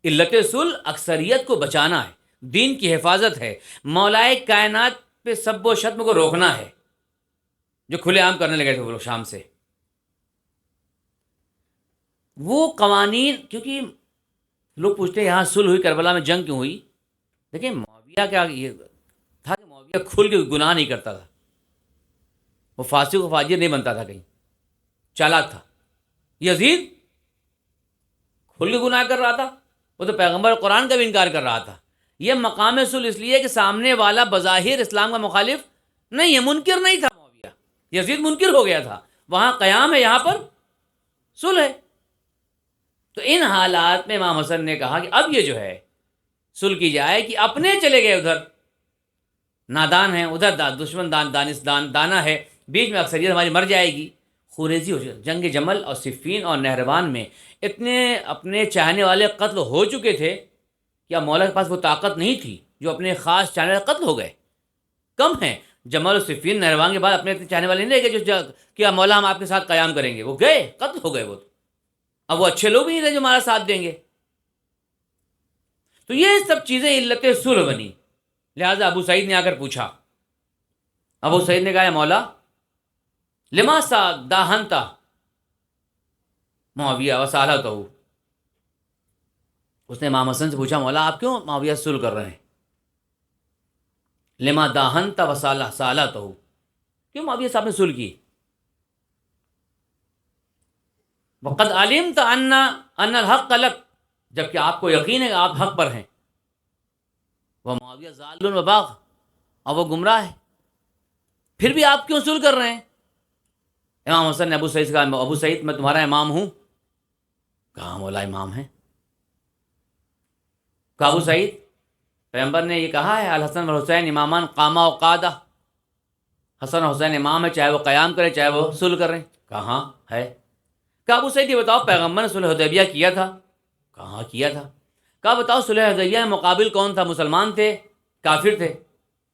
علت صلح اکثریت کو بچانا ہے، دین کی حفاظت ہے، مولائے کائنات پہ سب و شتم کو روکنا ہے جو کھلے عام کرنے لگے تھے وہ لوگ شام سے. وہ قوانین، کیونکہ لوگ پوچھتے ہیں یہاں صلح ہوئی، کربلا میں جنگ کیوں ہوئی؟ دیکھیں معاویہ کیا یہ تھا کہ معاویہ کھل کے گناہ نہیں کرتا تھا، وہ فاسق و فاجر نہیں بنتا تھا، کہیں چالاک تھا. یزید کھل کے گناہ کر رہا تھا، وہ تو پیغمبر قرآن کا بھی انکار کر رہا تھا. یہ مقام صلح اس لیے کہ سامنے والا بظاہر اسلام کا مخالف نہیں ہے، منکر نہیں تھا معاویہ. یزید منکر ہو گیا تھا، وہاں قیام ہے، یہاں پر صلح ہے. تو ان حالات میں امام حسن نے کہا کہ اب یہ جو ہے صلح کی جائے کہ اپنے چلے گئے ادھر نادان ہیں، ادھر دشمن دانا ہے، بیچ میں اکثریت ہماری مر جائے گی. خوریزی ہو جائے. جنگ جمل اور صفین اور نہروان میں اتنے اپنے چاہنے والے قتل ہو چکے تھے کہ اب مولا کے پاس وہ طاقت نہیں تھی. جو اپنے خاص چاہنے والے قتل ہو گئے، کم ہیں. جمل و صفین نہروان کے بعد اپنے اتنے چاہنے والے نہیں رہ گئے جو کہ مولا ہم آپ کے ساتھ قیام کریں گے، وہ گئے، قتل ہو گئے. وہ اب وہ اچھے لوگ بھی نہیں رہے جو ہمارا ساتھ دیں گے. تو یہ سب چیزیں علت صلح بنی. لہٰذا ابو سعید نے آ کر پوچھا، ابو سعید نے کہا مولا لما سا داہنتا معاویہ وسالتہ، اس نے امام حسن سے پوچھا مولا آپ کیوں معاویہ سے صلح کر رہے ہیں؟ لما داہنتا وسالتہ، کیوں معاویہ صاحب نے صلح کی؟ وقد علمت ان الحق لک، جبکہ آپ کو یقین ہے کہ آپ حق پر ہیں، وہ معاویہ ضال و باغ، اور وہ گمراہ ہے، پھر بھی آپ کیوں صلح کر رہے ہیں؟ امام حسن نے ابو سعید سے کہا ابو سعید میں تمہارا امام ہوں؟ کہا مولا امام ہے۔ کہا ابو سعید پیغمبر نے یہ کہا ہے الحسن والحسین امامان قاما و قادہ، حسن و حسین امام ہے، چاہے وہ قیام کرے چاہے وہ صلح کریں۔ کہاں ہے؟ کہا ابو سعید یہ بتاؤ پیغمبر نے صلح حدیبیہ کیا تھا؟ کہاں کیا تھا؟ کہا بتاؤ صلح حدیبیہ میں مقابل کون تھا، مسلمان تھے کافر تھے؟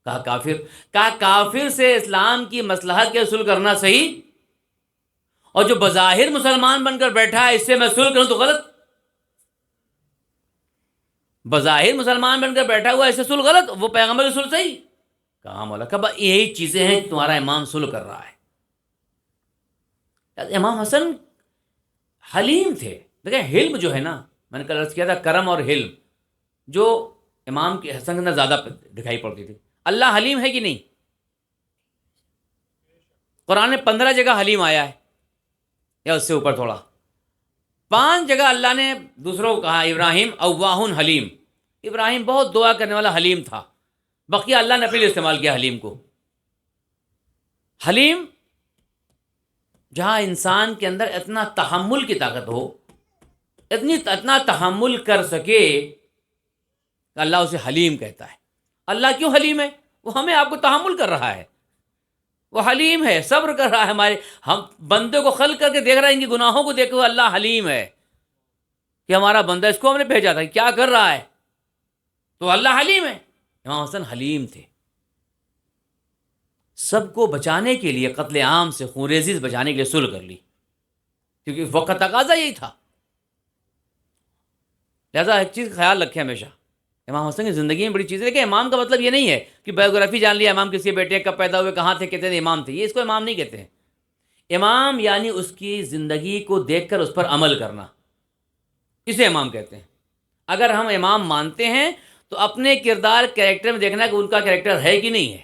کہا کافر۔ کہا کافر سے اسلام کی مصلحت کے صلح کرنا صحیح، اور جو بظاہر مسلمان بن کر بیٹھا ہے اس سے میں صلح کروں تو غلط؟ بظاہر مسلمان بن کر بیٹھا ہوا اس سے صلح غلط، وہ پیغمبر کی صلح صحیح؟ کہا مولا کہا یہی چیزیں ہیں تمہارا امام صلح کر رہا ہے۔ امام حسن حلیم تھے۔ دیکھیں حلم جو ہے نا، میں نے کل عرض کیا تھا کرم اور حلم جو امام کے حسن کے اندر زیادہ دکھائی پڑتی تھی۔ اللہ حلیم ہے کہ نہیں؟ قرآن میں 15 جگہ حلیم آیا ہے یا اس سے اوپر تھوڑا، 5 جگہ اللہ نے دوسروں کو کہا ابراہیم اواہ حلیم، ابراہیم بہت دعا کرنے والا حلیم تھا، بقیہ اللہ نے اپنے لیے استعمال کیا حلیم کو۔ حلیم جہاں انسان کے اندر اتنا تحمل کی طاقت ہو، اتنا تحمل کر سکے کہ اللہ اسے حلیم کہتا ہے۔ اللہ کیوں حلیم ہے؟ وہ ہمیں آپ کو تحمل کر رہا ہے، وہ حلیم ہے، صبر کر رہا ہے ہمارے، ہم بندے کو خلق کر کے دیکھ رہے ہیں، ان کی گناہوں کو دیکھ کے اللہ حلیم ہے کہ ہمارا بندہ اس کو ہم نے بھیجا تھا کیا کر رہا ہے، تو اللہ حلیم ہے۔ امام حسن حلیم تھے، سب کو بچانے کے لیے قتل عام سے خونریزی سے بچانے کے لیے صلح کر لی، کیونکہ وقت کا تقاضا یہی تھا۔ لہذا ایک چیز خیال رکھیں ہمیشہ، امام حسن کی زندگی میں بڑی چیزیں دیکھیں، امام کا مطلب یہ نہیں ہے کہ بایوگرافی جان لیا امام کس کے بیٹے کب پیدا ہوئے کہاں تھے کتنے امام تھے، یہ اس کو امام نہیں کہتے ہیں۔ امام یعنی اس کی زندگی کو دیکھ کر اس پر عمل کرنا، اسے امام کہتے ہیں۔ اگر ہم امام مانتے ہیں تو اپنے کردار کریکٹر میں دیکھنا کہ ان کا کریکٹر ہے کہ نہیں ہے،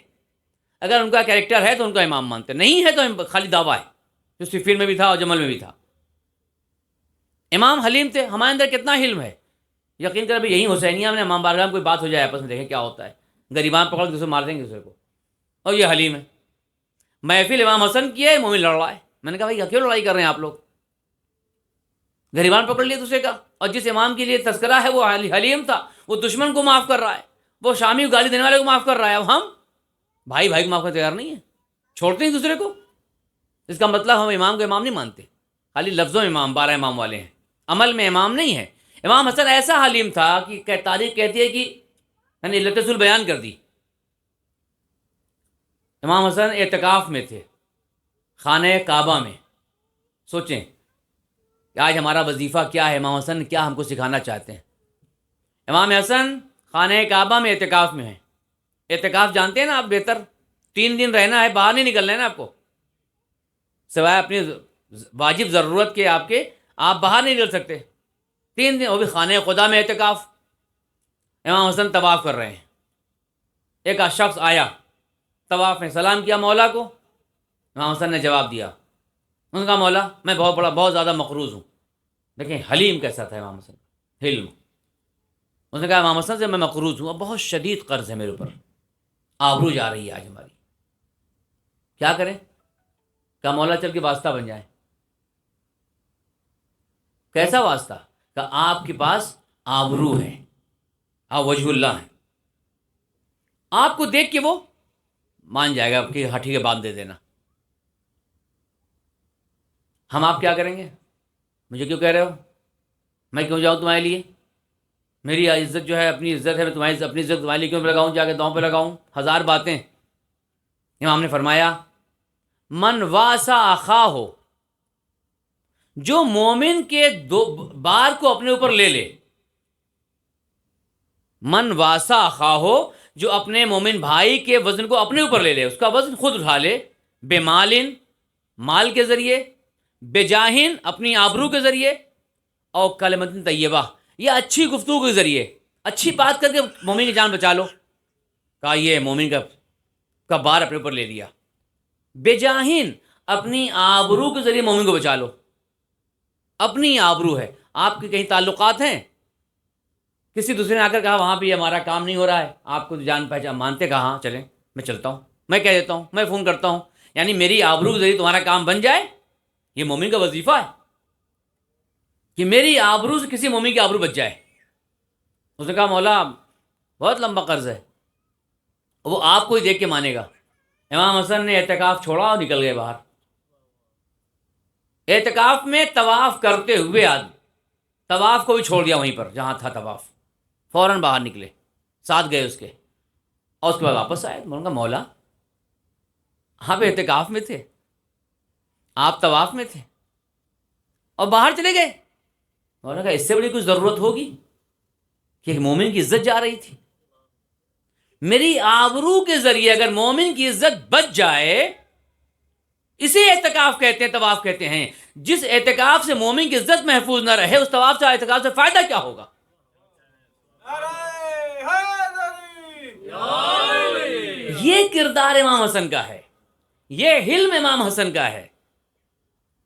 اگر ان کا کریکٹر ہے تو ان کا امام مانتے، نہیں ہے تو خالی دعویٰ ہے، جو صفین میں بھی تھا اور جمل میں بھی تھا۔ امام حلیم تھے، ہمارے اندر کتنا حلم ہے، یقین کر یہی حسینیہ میں امام بارگاہ میں کوئی بات ہو جائے آپس میں دیکھیں کیا ہوتا ہے، غریبان پکڑ کے دوسرے مار دیں گے دوسرے کو، اور یہ حلیم ہے۔ محفل امام حسن کی ہے، مومن لڑ رہا ہے، میں نے کہا بھائی کیوں لڑائی کر رہے ہیں آپ لوگ، غریبان پکڑ لیے دوسرے کا، اور جس امام کے لیے تذکرہ ہے وہ حلیم تھا، وہ دشمن کو معاف کر رہا ہے، وہ شامی گالی دینے والے کو معاف کر رہا ہے، اب ہم بھائی بھائی کو معاف کرنے تیار نہیں ہے، چھوڑتے ہیں دوسرے کو۔ اس کا مطلب ہم امام کو امام نہیں مانتے، خالی لفظوں میں امام 12 امام والے ہیں، عمل میں امام نہیں ہے۔ امام حسن ایسا حلیم تھا کہ تاریخ کہتی ہے کہ یعنی علت صلح بیان کر دی۔ امام حسن اعتکاف میں تھے خانہ کعبہ میں، سوچیں کہ آج ہمارا وظیفہ کیا ہے، امام حسن کیا ہم کو سکھانا چاہتے ہیں۔ امام حسن خانہ کعبہ میں اعتکاف میں ہیں، اعتکاف جانتے ہیں نا آپ بہتر، 3 دن رہنا ہے، باہر نہیں نکلنا ہے نا آپ کو، سوائے اپنی واجب ضرورت کے آپ باہر نہیں نکل سکتے، 3 دن، وہ بھی خانہ خدا میں اعتکاف۔ امام حسن طواف کر رہے ہیں، ایک شخص آیا طواف میں، سلام کیا مولا کو، امام حسن نے جواب دیا، انہوں نے کہا مولا میں بہت زیادہ مقروض ہوں۔ دیکھیں حلیم کیسا تھا امام حسن، حلم۔ اس نے کہا امام حسن سے میں مقروض ہوں، اب بہت شدید قرض ہے میرے اوپر، آبرو جا رہی ہے آج ہماری، کیا کریں؟ کہا مولا چل کے واسطہ بن جائیں۔ کیسا واسطہ؟ کہ آپ کے پاس آبرو ہے، آپ وجہ اللہ ہیں، آپ کو دیکھ کے وہ مان جائے گا کہ ہٹھی کے بعد دے دینا۔ ہم آپ کیا کریں گے؟ مجھے کیوں کہہ رہے ہو؟ میں کیوں جاؤں تمہارے لیے؟ میری عزت جو ہے اپنی عزت ہے، میں تمہاری اپنی عزت تمہارے لیے کیوں لگاؤں، جا کے داؤں پہ لگاؤں؟ 1000 باتیں۔ امام نے فرمایا من واسا اخا ہو، جو مومن کے بار کو اپنے اوپر لے لے، من واسا اخا ہو، جو اپنے مومن بھائی کے وزن کو اپنے اوپر لے لے، اس کا وزن خود اٹھا لے، بے مالن، مال کے ذریعے، بجاہن اپنی آبرو کے ذریعے، اور کلمۃ طیبہ یہ اچھی گفتگو کے ذریعے اچھی بات کر کے مومن کی جان بچا لو. کہا یہ مومن کا بار اپنے اوپر لے لیا. بجاہن اپنی آبرو کے ذریعے مومن کو بچا لو. اپنی آبرو ہے، آپ کے کہیں تعلقات ہیں، کسی دوسرے نے آ کر کہا وہاں پہ ہمارا کام نہیں ہو رہا ہے، آپ کو جان پہچان مانتے، کہاں چلیں میں چلتا ہوں، میں کہہ دیتا ہوں، میں فون کرتا ہوں، یعنی میری آبرو کے ذریعے تمہارا کام بن جائے. یہ مومن کا وظیفہ ہے کہ میری آبرو سے کسی مومن کی آبرو بچ جائے. اس نے کہا مولا بہت لمبا قرض ہے. وہ آپ کو ہی دیکھ کے مانے گا. امام حسن نے اعتکاف چھوڑا اور نکل گئے باہر. اعتکاف میں طواف کرتے ہوئے آدمی طواف کو بھی چھوڑ دیا وہیں پر جہاں تھا طواف، فوراً باہر نکلے، ساتھ گئے اس کے، اور اس کے بعد واپس آئے. میں نے کہا مولا آپ اعتکاف میں تھے، آپ طواف میں تھے اور باہر چلے گئے. مولا کہا اس سے بڑی کوئی ضرورت ہوگی کہ ایک مومن کی عزت جا رہی تھی. میری آبرو کے ذریعے اگر مومن کی عزت بچ جائے، اسے اعتکاف کہتے ہیں، طواف کہتے ہیں. جس اعتکاف سے مومن کی عزت محفوظ نہ رہے، اس طواف سے اعتکاف سے فائدہ کیا ہوگا؟ یہ کردار امام حسن کا ہے، یہ حلم امام حسن کا ہے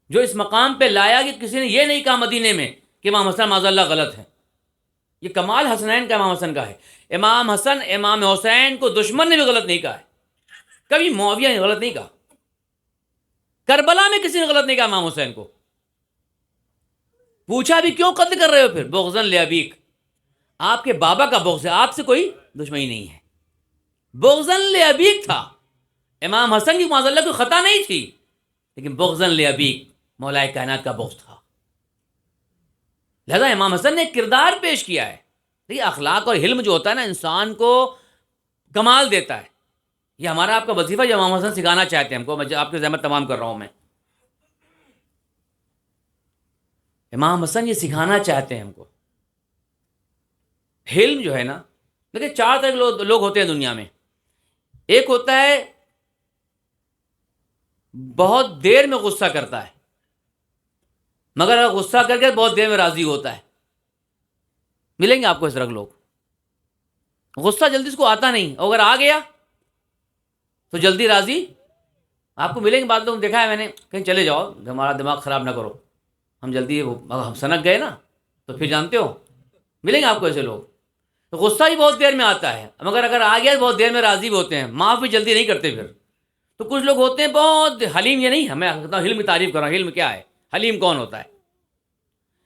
جو اس مقام پہ لایا کہ کسی نے یہ نہیں کہا مدینے میں کہ امام حسن معاذ اللہ غلط ہے. یہ کمال حسنین کا امام حسن کا ہے. امام حسن امام حسین کو دشمن نے بھی غلط نہیں کہا ہے، کبھی معاویہ نے غلط نہیں کہا، کربلا میں کسی نے غلط نہیں کہا امام حسین کو. پوچھا بھی کیوں قتل کر رہے ہو؟ پھر بغضاً لابیک، آپ کے بابا کا بغض ہے، آپ سے کوئی دشمنی نہیں ہے. بغضاً لابیک تھا. امام حسن کی معاذ اللہ کوئی خطا نہیں تھی، لیکن بغضاً لابیک مولا کائنات کا بغض تھا. لہذا امام حسن نے ایک کردار پیش کیا ہے. دیکھیے اخلاق اور علم جو ہوتا ہے نا انسان کو کمال دیتا ہے. یہ ہمارا آپ کا وظیفہ جو امام حسن سکھانا چاہتے ہیں ہم کو. میں آپ کی زحمت تمام کر رہا ہوں. میں امام حسن یہ سکھانا چاہتے ہیں ہم کو. علم جو ہے نا، دیکھیں 4 طرح کے لوگ ہوتے ہیں دنیا میں. ایک ہوتا ہے بہت دیر میں غصہ کرتا ہے، مگر غصہ کر کے بہت دیر میں راضی ہوتا ہے. ملیں گے آپ کو اس طرح کے لوگ. غصہ جلدی اس کو آتا نہیں، اور اگر آ گیا تو جلدی راضی. آپ کو ملیں گے بعض لوگ، دیکھا ہے میں نے، کہیں چلے جاؤ ہمارا دماغ خراب نہ کرو، ہم جلدی ہم سنک گئے نا تو پھر جانتے ہو ملیں گے آپ کو ایسے لوگ. تو غصہ ہی بہت دیر میں آتا ہے، مگر اگر آ گیا بہت دیر میں راضی بھی ہوتے ہیں، معاف بھی جلدی نہیں کرتے. پھر تو کچھ لوگ ہوتے ہیں بہت حلیم. یہ نہیں ہمیں حلم کی تعریف کر رہا ہوں، حلم کیا ہے، حلیم کون ہوتا ہے؟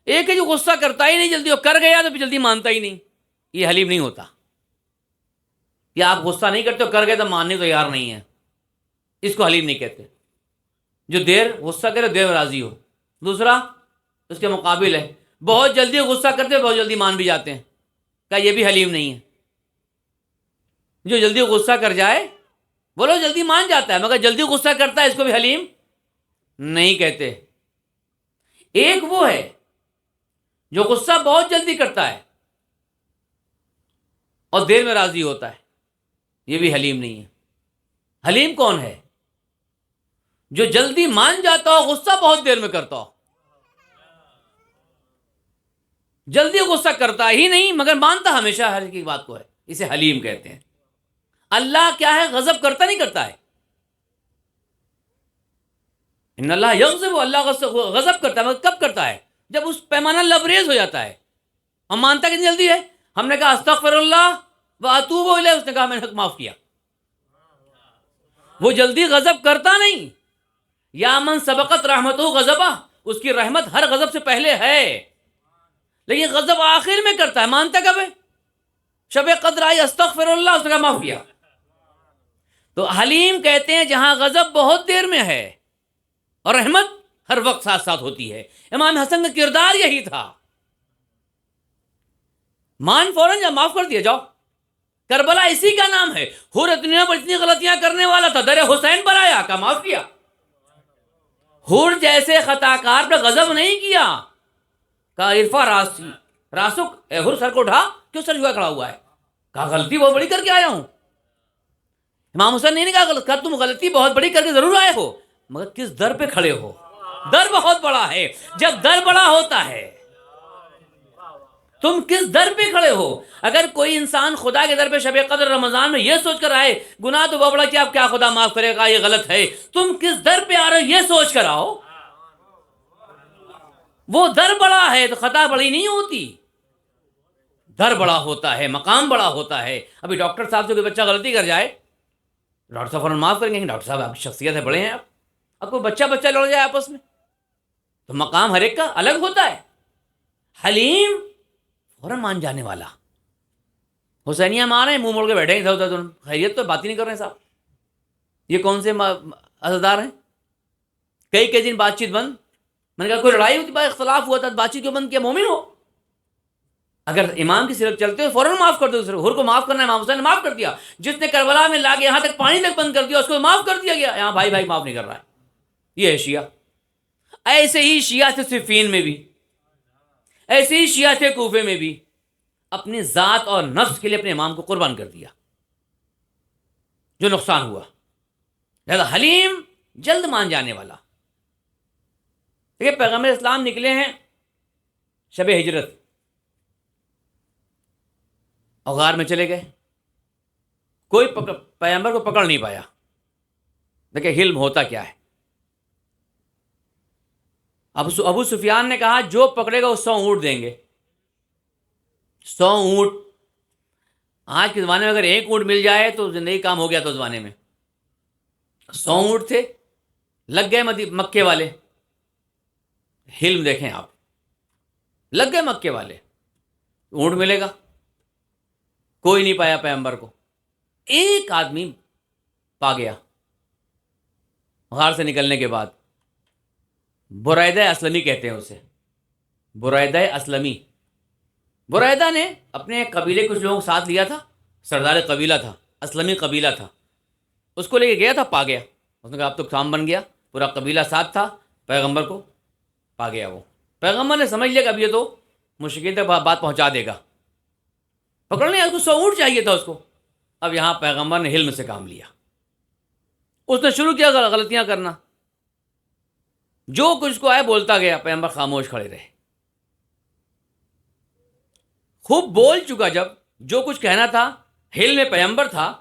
ایک ہے جو غصہ کرتا ہی نہیں جلدی، اور کر گیا تو پھر جلدی مانتا ہی نہیں. یہ حلیم نہیں ہوتا. یا آپ غصہ نہیں کرتے ہو، کر گئے تو ماننے تو تیار نہیں ہے، اس کو حلیم نہیں کہتے. جو دیر غصہ کرے دیر میں راضی ہو. دوسرا اس کے مقابل ہے بہت جلدی غصہ کرتے بہت جلدی مان بھی جاتے ہیں. کہا یہ بھی حلیم نہیں ہے. جو جلدی غصہ کر جائے وہ لوگ جلدی مان جاتا ہے، مگر جلدی غصہ کرتا ہے اس کو بھی حلیم نہیں کہتے. ایک وہ ہے جو غصہ بہت جلدی کرتا ہے اور دیر میں راضی ہوتا ہے، یہ بھی حلیم نہیں ہے. حلیم کون ہے؟ جو جلدی مان جاتا ہو، غصہ بہت دیر میں کرتا ہو. جلدی غصہ کرتا ہی نہیں مگر مانتا ہمیشہ ہر کی بات کو ہے، اسے حلیم کہتے ہیں. اللہ کیا ہے؟ غضب کرتا نہیں کرتا ہے. ان اللہ یغضب، اللہ غضب کرتا ہے، مگر کب کرتا ہے؟ جب اس پیمانہ لبریز ہو جاتا ہے. ہم مانتا کتنی جلدی ہے. ہم نے کہا استغفر اللہ واتوب الیہ، اس نے کہا میں نے حق معاف کیا. وہ جلدی غضب کرتا نہیں. یا من سبقت رحمتہ غضبہ، اس کی رحمت ہر غضب سے پہلے ہے، لیکن غضب آخر میں کرتا ہے. مانتا کب ہے؟ شب قدر آئی استغفر اللہ، اس نے کہا معاف کیا. تو حلیم کہتے ہیں جہاں غضب بہت دیر میں ہے اور رحمت ہر وقت ساتھ ساتھ ہوتی ہے. امام حسن کا کردار یہی تھا. مان فوراً جا، معاف کر دیا جاؤ. کربلا اسی کا نام ہے. حور دنیا پر اتنی غلطیاں کرنے والا تھا، در حسین پر آیا، کا معاف کیا. حور جیسے خطا کار پر غضب نہیں کیا، کہا عرفا راسک، اے حور سر کو اٹھا، کیوں سر جھکا کھڑا ہوا ہے؟ کہا غلطی بہت بڑی کر کے آیا ہوں. امام حسین نے نہیں کہا تم غلطی بہت بڑی کر کے ضرور آئے ہو، مگر کس در پہ کھڑے ہو. در بہت بڑا ہے. جب در بڑا ہوتا ہے تم کس در پہ کھڑے ہو. اگر کوئی انسان خدا کے در پہ شب قدر رمضان میں یہ سوچ کر آئے گناہ تو بڑا کیا، اب کیا خدا معاف کرے گا، یہ غلط ہے، تم کس در پہ آ رہے ہو یہ سوچ کر آؤ. وہ در بڑا ہے تو خطا بڑی نہیں ہوتی. در بڑا ہوتا ہے، مقام بڑا ہوتا ہے. ابھی ڈاکٹر صاحب سے کوئی بچہ غلطی کر جائے، ڈاکٹر صاحب فوراً معاف کریں گے. ڈاکٹر صاحب آپ کی شخصیت ہے، بڑے ہیں آپ. اب کوئی بچہ لڑ جائے آپس میں تو مقام ہر ایک کا الگ ہوتا ہے. حلیم فوراً مان جانے والا. حسینیہ مار رہے ہیں، منہ موڑ کے بیٹھے ہیں ادھر ادھر، خیریت تو بات ہی نہیں کر رہے ہیں صاحب. یہ کون سے عزادار ہیں؟ کئی دن بات چیت بند. میں نے کہا کوئی لڑائی ہوتی، بھائی اختلاف ہوا تھا، بات چیت کیوں بند کیا؟ مومن ہو. اگر امام کی سیرت چلتے ہو فوراً معاف کر دو. دوسرے حر کو معاف کرنا ہے، امام حسین نے معاف کر دیا. جس نے کربلا میں لا کے یہاں تک پانی تک بند کر دیا اس کو معاف کر دیا گیا. یہاں بھائی معاف نہیں کر رہا ہے. یہ ہے شیعہ. ایسے ہی شیعہ تھے صفین میں بھی، ایسے ہی شیعہ تھے کوفے میں بھی. اپنی ذات اور نفس کے لیے اپنے امام کو قربان کر دیا، جو نقصان ہوا. لہذا حلیم، جلد مان جانے والا. دیکھیے پیغمبر اسلام نکلے ہیں شب ہجرت اور غار میں چلے گئے. کوئی پیغمبر کو پکڑ نہیں پایا. دیکھیں حلم ہوتا کیا ہے. ابو سفیان نے کہا جو پکڑے گا وہ 100 اونٹ دیں گے. 100 اونٹ. آج کے زمانے میں اگر 1 اونٹ مل جائے تو زندگی کام ہو گیا. تو زمانے میں 100 اونٹ تھے. لگ گئے مکے والے. حلم دیکھیں آپ، لگ گئے مکے والے. اونٹ ملے گا، کوئی نہیں پایا پیغمبر کو. ایک آدمی پا گیا غار سے نکلنے کے بعد. بریدہ اسلمی کہتے ہیں اسے، بریدہ اسلمی. بریدہ نے اپنے قبیلے کچھ لوگوں کو ساتھ لیا تھا. سردار قبیلہ تھا، اسلمی قبیلہ تھا. اس کو لے کے گیا تھا، پا گیا. اس نے کہا اب تو کام بن گیا. پورا قبیلہ ساتھ تھا، پیغمبر کو پا گیا. وہ پیغمبر نے سمجھ لیا کہ اب یہ تو مشکل تک بات پہنچا دے گا. پکڑنے اس کو 100 اونٹ چاہیے تھا اس کو. اب یہاں پیغمبر نے حلم سے کام لیا. اس نے شروع کیا غلطیاں کرنا. جو کچھ اس کو آئے بولتا گیا. پیغمبر خاموش کھڑے رہے. خوب بول چکا جب جو کچھ کہنا تھا. حلم میں پیغمبر تھا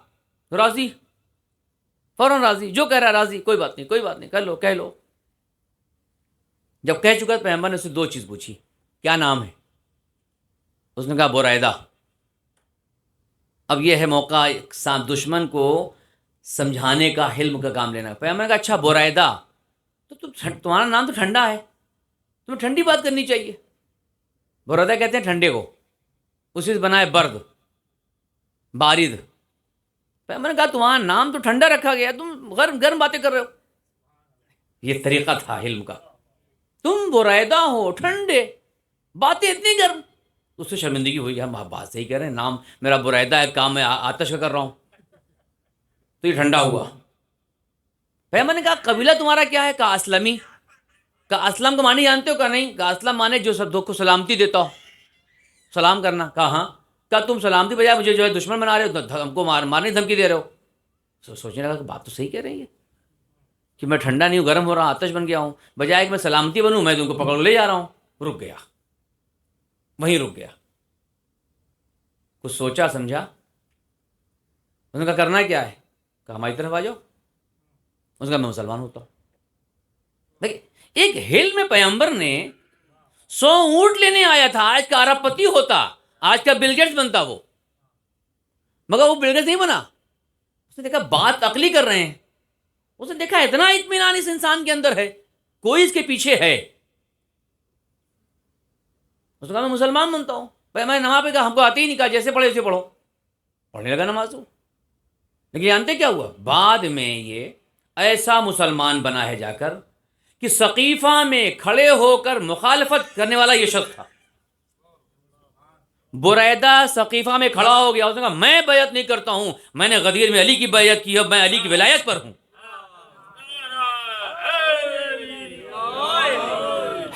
تو راضی، فوراً راضی. جو کہہ رہا راضی، کوئی بات نہیں کوئی بات نہیں، کر لو کہہ لو. جب کہہ چکا پیغمبر نے اس سے 2 چیز پوچھی. کیا نام ہے؟ اس نے کہا بریدہ. اب یہ ہے موقع دشمن کو سمجھانے کا، حلم کا کام لینا. پیغمبر نے کہا اچھا بریدہ، تو تمہارا نام تو ٹھنڈا ہے، تمہیں ٹھنڈی بات کرنی چاہیے. بریدہ کہتے ہیں ٹھنڈے کو، اسی سے بنائے برد، بارد. پیغمبر نے کہا تمہارا نام تو ٹھنڈا رکھا گیا، تم گرم باتیں کر رہے ہو. یہ طریقہ تھا حلم کا. تم بریدہ ہو، ٹھنڈے، باتیں اتنی گرم. اس سے شرمندگی ہوئی. ہم بات صحیح کہہ رہے ہیں، نام میرا بریدہ ہے، کام میں آتش کا کر رہا ہوں، تو یہ ٹھنڈا ہوا. پیغمبر نے کہا قبیلہ تمہارا کیا ہے؟ کہا اسلمی. کہا اسلم کا معنی جانتے ہو؟ کہا نہیں. کہا اسلم مانے جو سب کو سلامتی دیتا ہو، سلام کرنا. کہا ہاں. کہا تم سلامتی بجائے مجھے جو ہے دشمن بنا رہے ہو، ہم کو مارنے دھمکی دے رہے ہو. سوچنے لگا کہ بات تو صحیح کہہ رہی ہے کہ میں ٹھنڈا نہیں ہوں، گرم ہو رہا ہوں، آتش بن گیا ہوں. بجائے کہ میں سلامتی بنوں میں تم کو پکڑ لے جا رہا ہوں. رک گیا، وہیں رک گیا. کچھ سوچا سمجھا. اس نے کہا کرنا کیا ہے؟ کہا ہماری طرف آ جاؤ. اس نے کہا میں مسلمان ہوتا ہوں. دیکھیں ایک حلم میں پیغمبر نے 100 اونٹ لینے آیا تھا. آج کا ارب پتی ہوتا، آج کا بل گیٹس بنتا وہ، مگر وہ بل گیٹس نہیں بنا. اس نے دیکھا بات عقلی کر رہے ہیں. اس نے دیکھا اتنا اطمینان اس انسان کے اندر ہے، کوئی اس کے پیچھے ہے. اس نے کہا میں مسلمان بنتا ہوں. میں نے نماز پہ کہا ہم کو آتے ہی نہیں. کہا جیسے پڑھے ویسے پڑھو. پڑھنے لگا نماز. ہو لیکن جانتے کیا ہوا بعد میں؟ یہ ایسا مسلمان بنا ہے جا کر کہ سقیفہ میں کھڑے ہو کر مخالفت کرنے والا یہ شخص تھا. بریدہ سقیفہ میں کھڑا ہو گیا. اس نے کہا میں بیعت نہیں کرتا ہوں، میں نے غدیر میں علی کی بیعت کی ہے، میں علی کی ولایت پر ہوں.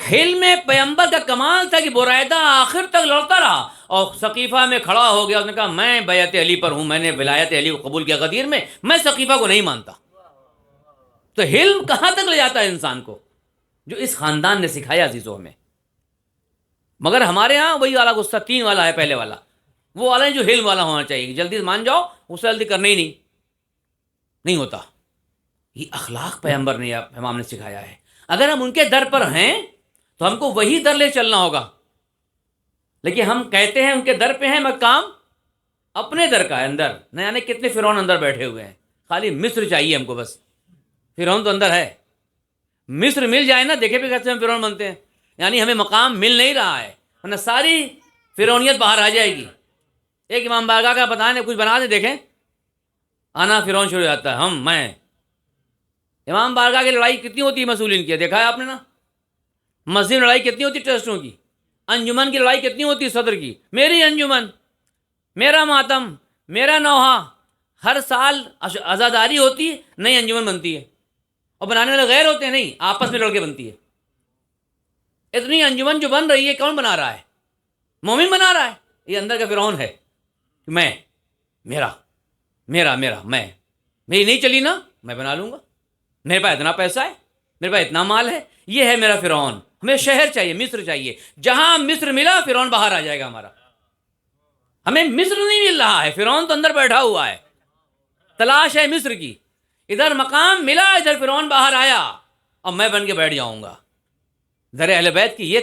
حلم میں پیغمبر کا کمال تھا کہ بریدہ آخر تک لڑتا رہا اور سقیفہ میں کھڑا ہو گیا. اس نے کہا میں بیعت علی پر ہوں، میں نے ولایت علی کو قبول کیا غدیر میں، میں سقیفہ کو نہیں مانتا. تو حلم کہاں تک لے جاتا ہے انسان کو، جو اس خاندان نے سکھایا عزیزوں ہمیں. مگر ہمارے ہاں وہی والا غصہ 3 والا ہے، پہلے والا وہ والا ہے جو حلم والا ہونا چاہیے. جلدی مان جاؤ، اس سے جلدی کرنا ہی نہیں ہوتا. یہ اخلاق پیغمبر نے امام نے سکھایا ہے. اگر ہم ان کے در پر ہیں تو ہم کو وہی در لے چلنا ہوگا. لیکن ہم کہتے ہیں ان کے در پہ ہیں، مگر کام اپنے در کا ہے اندر. نہ جانے کتنے فرعون اندر بیٹھے ہوئے ہیں. خالی مصر چاہیے ہم کو، بس. فرعون تو اندر ہے. مصر مل جائے نا، دیکھے بھی کیسے ہم فرعون بنتے ہیں. یعنی ہمیں مقام مل نہیں رہا ہے، ورنہ ساری فرعونیت باہر آ جائے گی. ایک امام بارگاہ کا بتائیں، کچھ بنا دیں، دیکھیں آنا فرعون شروع ہو جاتا ہے. میں امام بارگاہ کی لڑائی کتنی ہوتی ہے مسئولین کی، دیکھا ہے آپ نے نا. مسجد میں لڑائی کتنی ہوتی ہے ٹرسٹوں کی. انجمن کی لڑائی کتنی ہوتی ہے صدر کی. میری انجمن، میرا ماتم، میرا نوحہ. ہر سال عزاداری ہوتی ہے، نئی انجمن بنتی ہے. اور بنانے والے غیر ہوتے ہیں، نہیں، آپس میں لڑ کے بنتی ہے. اتنی انجمن جو بن رہی ہے، کون بنا رہا ہے؟ مومن بنا رہا ہے. یہ اندر کا فرعون ہے. میں، میرا میرا میرا میں، میری نہیں چلی نا، میں بنا لوں گا. میرے پاس اتنا پیسہ ہے، میرے پاس اتنا مال ہے. یہ ہے میرا فرعون. ہمیں شہر چاہیے، مصر چاہیے. جہاں مصر ملا فرعون باہر آ جائے گا ہمارا. ہمیں مصر نہیں مل رہا ہے، فرعون تو اندر بیٹھا ہوا ہے. تلاش ہے مصر کی. ادھر مقام ملا، ادھر فرعون باہر آیا، اور میں بن کے بیٹھ جاؤں گا. در اہل بیت کی یہ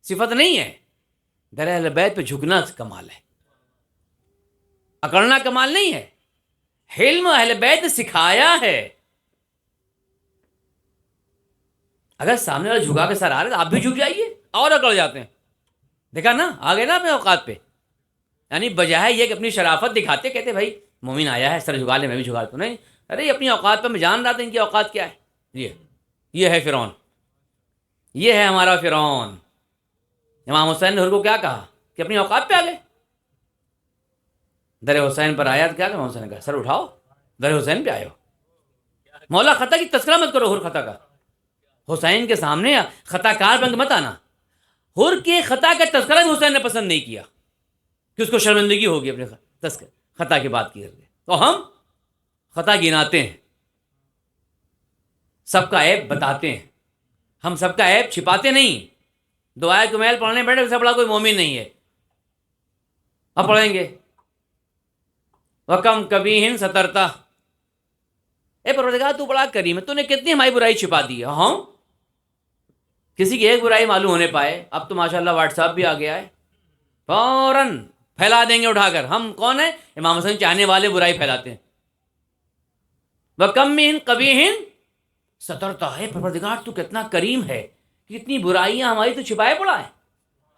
صفت نہیں ہے. در اہل بیت پہ جھکنا کمال ہے، اکڑنا کمال نہیں ہے. حلم اہل بیت نے سکھایا ہے. اگر سامنے والا جھکا کے سر آ رہے تو آپ بھی جھک جائیے، اور اکڑ جاتے ہیں. دیکھا نا، آ گئے نا اپنے اوقات پہ. یعنی بجائے یہ کہ اپنی شرافت دکھاتے، کہتے بھائی مومن آیا ہے، سر جھکا لے، میں بھی جھکا تو نہیں. ارے اپنی اوقات پہ میں جان رہا تھا ان کی اوقات کیا ہے. یہ ہے فرعون. یہ ہے ہمارا فرعون. امام حسین نے حضور کو کیا کہا کہ اپنی اوقات پہ آ گئے. در حسین پر آیا تو کیا کہ امام حسین نے کہا سر اٹھاؤ، در حسین پہ آئے ہو. مولا خطا کی تذکرہ مت کرو، حر خطا کا. حسین کے سامنے خطا کار بن کے مت آنا. حر کے خطا کا تذکرہ بھی حسین نے پسند نہیں کیا کہ اس کو شرمندگی ہوگی اپنے خطا کی بات کی. تو ہم خطا گناتے ہیں، سب کا عیب بتاتے ہیں. ہم سب کا عیب چھپاتے نہیں. دعائے کمیل پڑھنے بیٹھے اس سے بڑا کوئی مومن نہیں ہے. اب پڑھیں گے وَكَمْ كَبِيهٍ سَتَرْتَ. اے پروردگار تو بڑا کریم ہے، تو نے کتنی ہماری برائی چھپا دی ہے. ہاں، کسی کی ایک برائی معلوم ہونے پائے. اب تو ماشاءاللہ واٹس ایپ بھی آ گیا ہے، فوراً پھیلا دیں گے اٹھا کر. ہم کون ہیں؟ امام حسین چاہنے والے برائی پھیلاتے ہیں. وَكَمْ مِنْ قَبِيحٍ سَتَرْتَ. ہے پروردگار تو کتنا کریم ہے، کتنی برائیاں ہماری تو چھپائے پڑا ہے.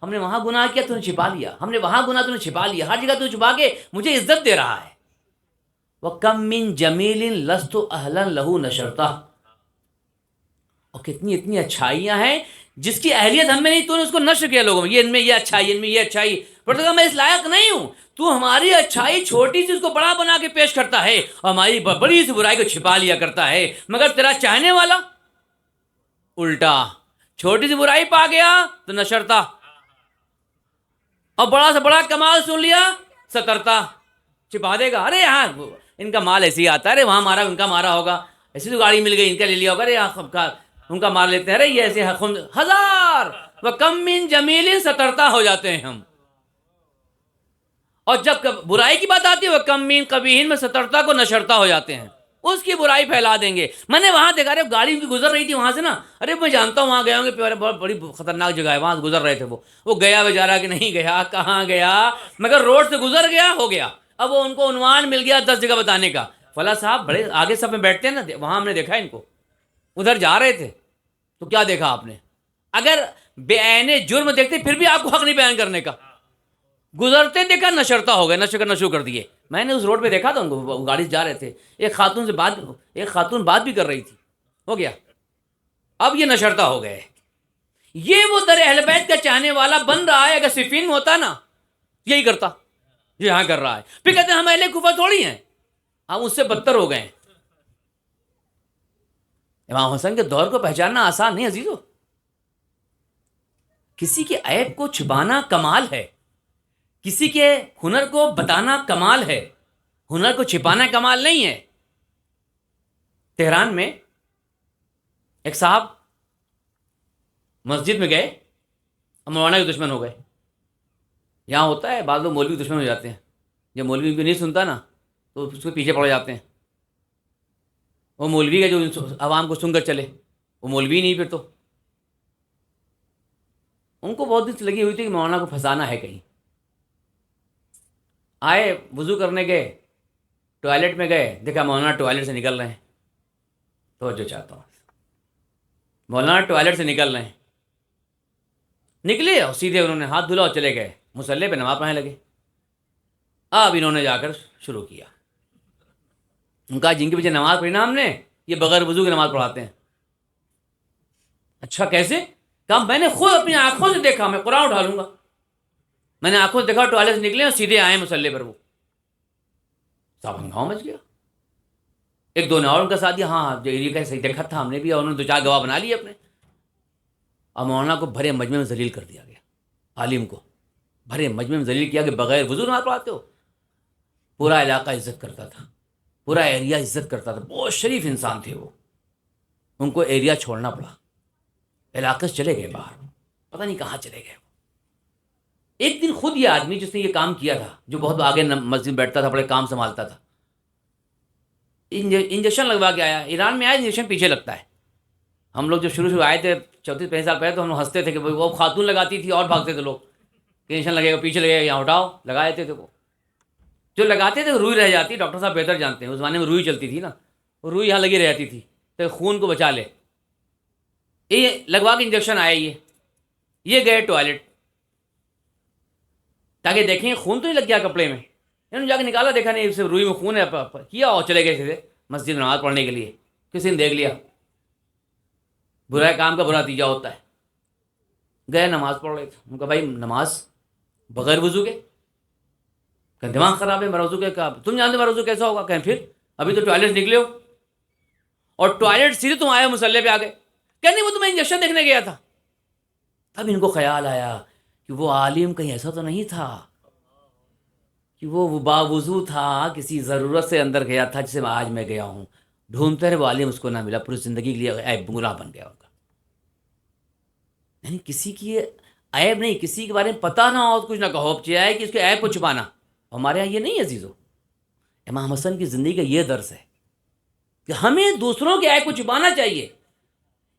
ہم نے وہاں گناہ کیا، تو نے چھپا لیا. ہم نے وہاں گناہ، تو نے چھپا لیا. ہر جگہ تو چھپا کے مجھے عزت دے رہا ہے. وَكَمْ مِنْ جَمِيلٍ لَسْتُ أَهْلًا لَهُ نَشَرْتَهُ. اور کتنی اتنی اچھائیاں ہیں جس کی اہلیت ہم میں نہیں، تو نے اس کو نشر کیا لوگوں میں. یہ ان میں یہ اچھائی، ان میں یہ اچھائی. پروردگار میں اس لائق نہیں ہوں، تو ہماری اچھائی چھوٹی سی اس کو بڑا بنا کے پیش کرتا ہے، اور ہماری بڑی سی برائی کو چھپا لیا کرتا ہے. مگر تیرا چاہنے والا الٹا، چھوٹی سی برائی پا گیا تو نشرتا، اور بڑا سے بڑا کمال سن لیا سترتا، چھپا دے گا. ارے یہاں ان کا مال ایسے ہی آتا ہے، ارے وہاں مارا، ان کا مارا ہوگا، ایسی تو گاڑی مل گئی ان کا لے لیا ہوگا، ارے یہاں ان کا مار لیتے ہیں، ارے یہ ایسے ہزار. وَكَمْ مِنْ جَمِيلٍ سترتا ہو جاتے ہیں ہم. اور جب برائی کی بات آتی ہے وَكَمْ مِنْ قَبِيحٍ میں سترتا کو نشرتا ہو جاتے ہیں. اس کی برائی پھیلا دیں گے. میں نے وہاں دیکھا، ارے گاڑی ان کی گزر رہی تھی وہاں سے نا، ارے میں جانتا ہوں وہاں گیا ہوں گے، بڑی خطرناک جگہ ہے، وہاں سے گزر رہے تھے. وہ گیا بیچارہ کہ نہیں گیا، کہاں گیا، مگر روڈ سے گزر گیا، ہو گیا. اب وہ ان کو عنوان مل گیا 10 جگہ بتانے کا. فلاں صاحب بڑے آگے سب میں بیٹھتے ہیں نا، وہاں ہم نے دیکھا ان کو، ادھر جا رہے تھے. تو کیا دیکھا آپ نے؟ اگر بے عین جرم دیکھتے پھر بھی آپ کو حق نہیں بیان کرنے کا. گزرتے دیکھا، نشرتا ہو گئے، نشر کرنا شروع کر دیے. میں نے اس روڈ پہ دیکھا تھا ان کو، گاڑی سے جا رہے تھے، ایک خاتون بات بھی کر رہی تھی، ہو گیا. اب یہ نشرتا ہو گئے. یہ وہ در اہل بیت کا چاہنے والا بن رہا ہے. اگر صفین میں ہوتا نا یہی کرتا، یہاں کر رہا ہے. پھر کہتے ہیں ہم اہل کوفہ تھوڑی ہیں، ہم اس سے بدتر ہو گئے. امام حسن کے دور کو پہچاننا آسان نہیں عزیزو. کسی کے عیب کو چھپانا کمال ہے، کسی کے ہنر کو بتانا کمال ہے، ہنر کو چھپانا کمال نہیں ہے. تہران میں ایک صاحب مسجد میں گئے اور مولانا کے دشمن ہو گئے. یہاں ہوتا ہے بعض لوگ مولوی کے دشمن ہو جاتے ہیں. جب مولوی ان کو نہیں سنتا نا تو اس کے پیچھے پڑ جاتے ہیں. وہ مولوی کا جو عوام کو سن کر چلے وہ مولوی نہیں. پھر تو ان کو بہت دن سے لگی ہوئی تھی کہ مولانا کو پھنسانا ہے کہیں. آئے وضو کرنے گئے, ٹوائلٹ میں گئے, دیکھا مولانا ٹوائلٹ سے نکل رہے ہیں. توجہ چاہتا ہوں, مولانا ٹوائلٹ سے نکل رہے ہیں, نکلے اور سیدھے انہوں نے ہاتھ دھلا اور چلے گئے مصلی پہ نماز پڑھنے لگے. اب انہوں نے جا کر شروع کیا. ان کا جن کے پیچھے نماز پڑھی نا ہم نے, یہ بغیر وضو کی نماز پڑھاتے ہیں. اچھا کیسے؟ کہا میں نے خود اپنی آنکھوں سے دیکھا, میں قرآن اٹھا لوں گا. میں نے آنکھوں سے دیکھا ٹوائلٹ سے نکلے اور سیدھے آئے مصلی پر. وہ صاحب ہنگامہ مچ گیا. ایک دو نے اور ان کا ساتھ دیا, ہاں یہ کہ صحیح دیکھا تھا ہم نے بھی, اور انہوں نے دو چار گواہ بنا لیے اپنے. اور مولانا کو بھرے مجمع میں ذلیل کر دیا گیا. عالم کو بھرے مجمع میں ذلیل کیا کہ بغیر وضو نماز پڑھاتے ہو. پورا علاقہ عزت کرتا تھا, پورا ایریا عزت کرتا تھا, بہت شریف انسان تھے وہ. ان کو ایریا چھوڑنا پڑا, علاقے سے چلے گئے باہر, پتہ نہیں کہاں چلے گئے. ایک دن خود یہ آدمی جس نے یہ کام کیا تھا, جو بہت آگے مسجد میں بیٹھتا تھا, بڑے کام سنبھالتا تھا, انجیکشن لگوا کے آیا. ایران میں آیا انجیکشن پیچھے لگتا ہے. ہم لوگ جب شروع آئے تھے 34-35 سال پہلے, تو ہم لوگ ہنستے تھے کہ وہ خاتون لگاتی تھی اور بھاگتے تھے لوگ کہ انجیکشن لگے گا, پیچھے لگے گا, یہاں اٹھاؤ. لگائے تھے وہ جو لگاتے تھے روئی رہ جاتی. ڈاکٹر صاحب بہتر جانتے ہیں, اس زمانے میں روئی چلتی تھی نا, وہ روئی یہاں لگی رہتی تھی تو خون کو بچا لے. یہ لگوا کے انجیکشن آیا. یہ گئے ٹوائلٹ تاکہ دیکھیں خون تو نہیں لگ گیا کپڑے میں. انہوں نے جا کے نکالا, دیکھا نہیں صرف روئی میں خون ہے, کیا اور چلے گئے تھے مسجد میں نماز پڑھنے کے لیے. کسی نے دیکھ لیا. برا کام کا برا نتیجہ ہوتا ہے. گئے نماز پڑھ رہے تھے, ان کا بھائی نماز بغیر وضو کے, کہ دماغ خراب ہے میرا وضو کے. کہا تم جانتے میرا وضو کیسا ہوگا؟ کہیں پھر ابھی تو ٹوائلٹ نکلے ہو اور ٹوائلٹ سیدھے تم آئے مصلی پہ آ گئے. کہ نہیں وہ تو میں انجیکشن دیکھنے گیا تھا. تب ان کو خیال آیا کہ وہ عالم کہیں ایسا تو نہیں تھا کہ وہ باوضو تھا, کسی ضرورت سے اندر گیا تھا جسے آج میں گیا ہوں. ڈھونڈتے رہے وہ عالم, اس کو نہ ملا, پوری زندگی کے لیے عیب گناہ بن گیا ان کا. یعنی کسی کی عیب نہیں, کسی کے بارے میں پتہ نہ ہو کچھ نہ کہو, چاہے کہ اس کے عیب کو چھپانا. ہمارے یہاں یہ نہیں عزیزو. امام حسن کی زندگی کا یہ درس ہے کہ ہمیں دوسروں کے عیب کو چھپانا چاہیے.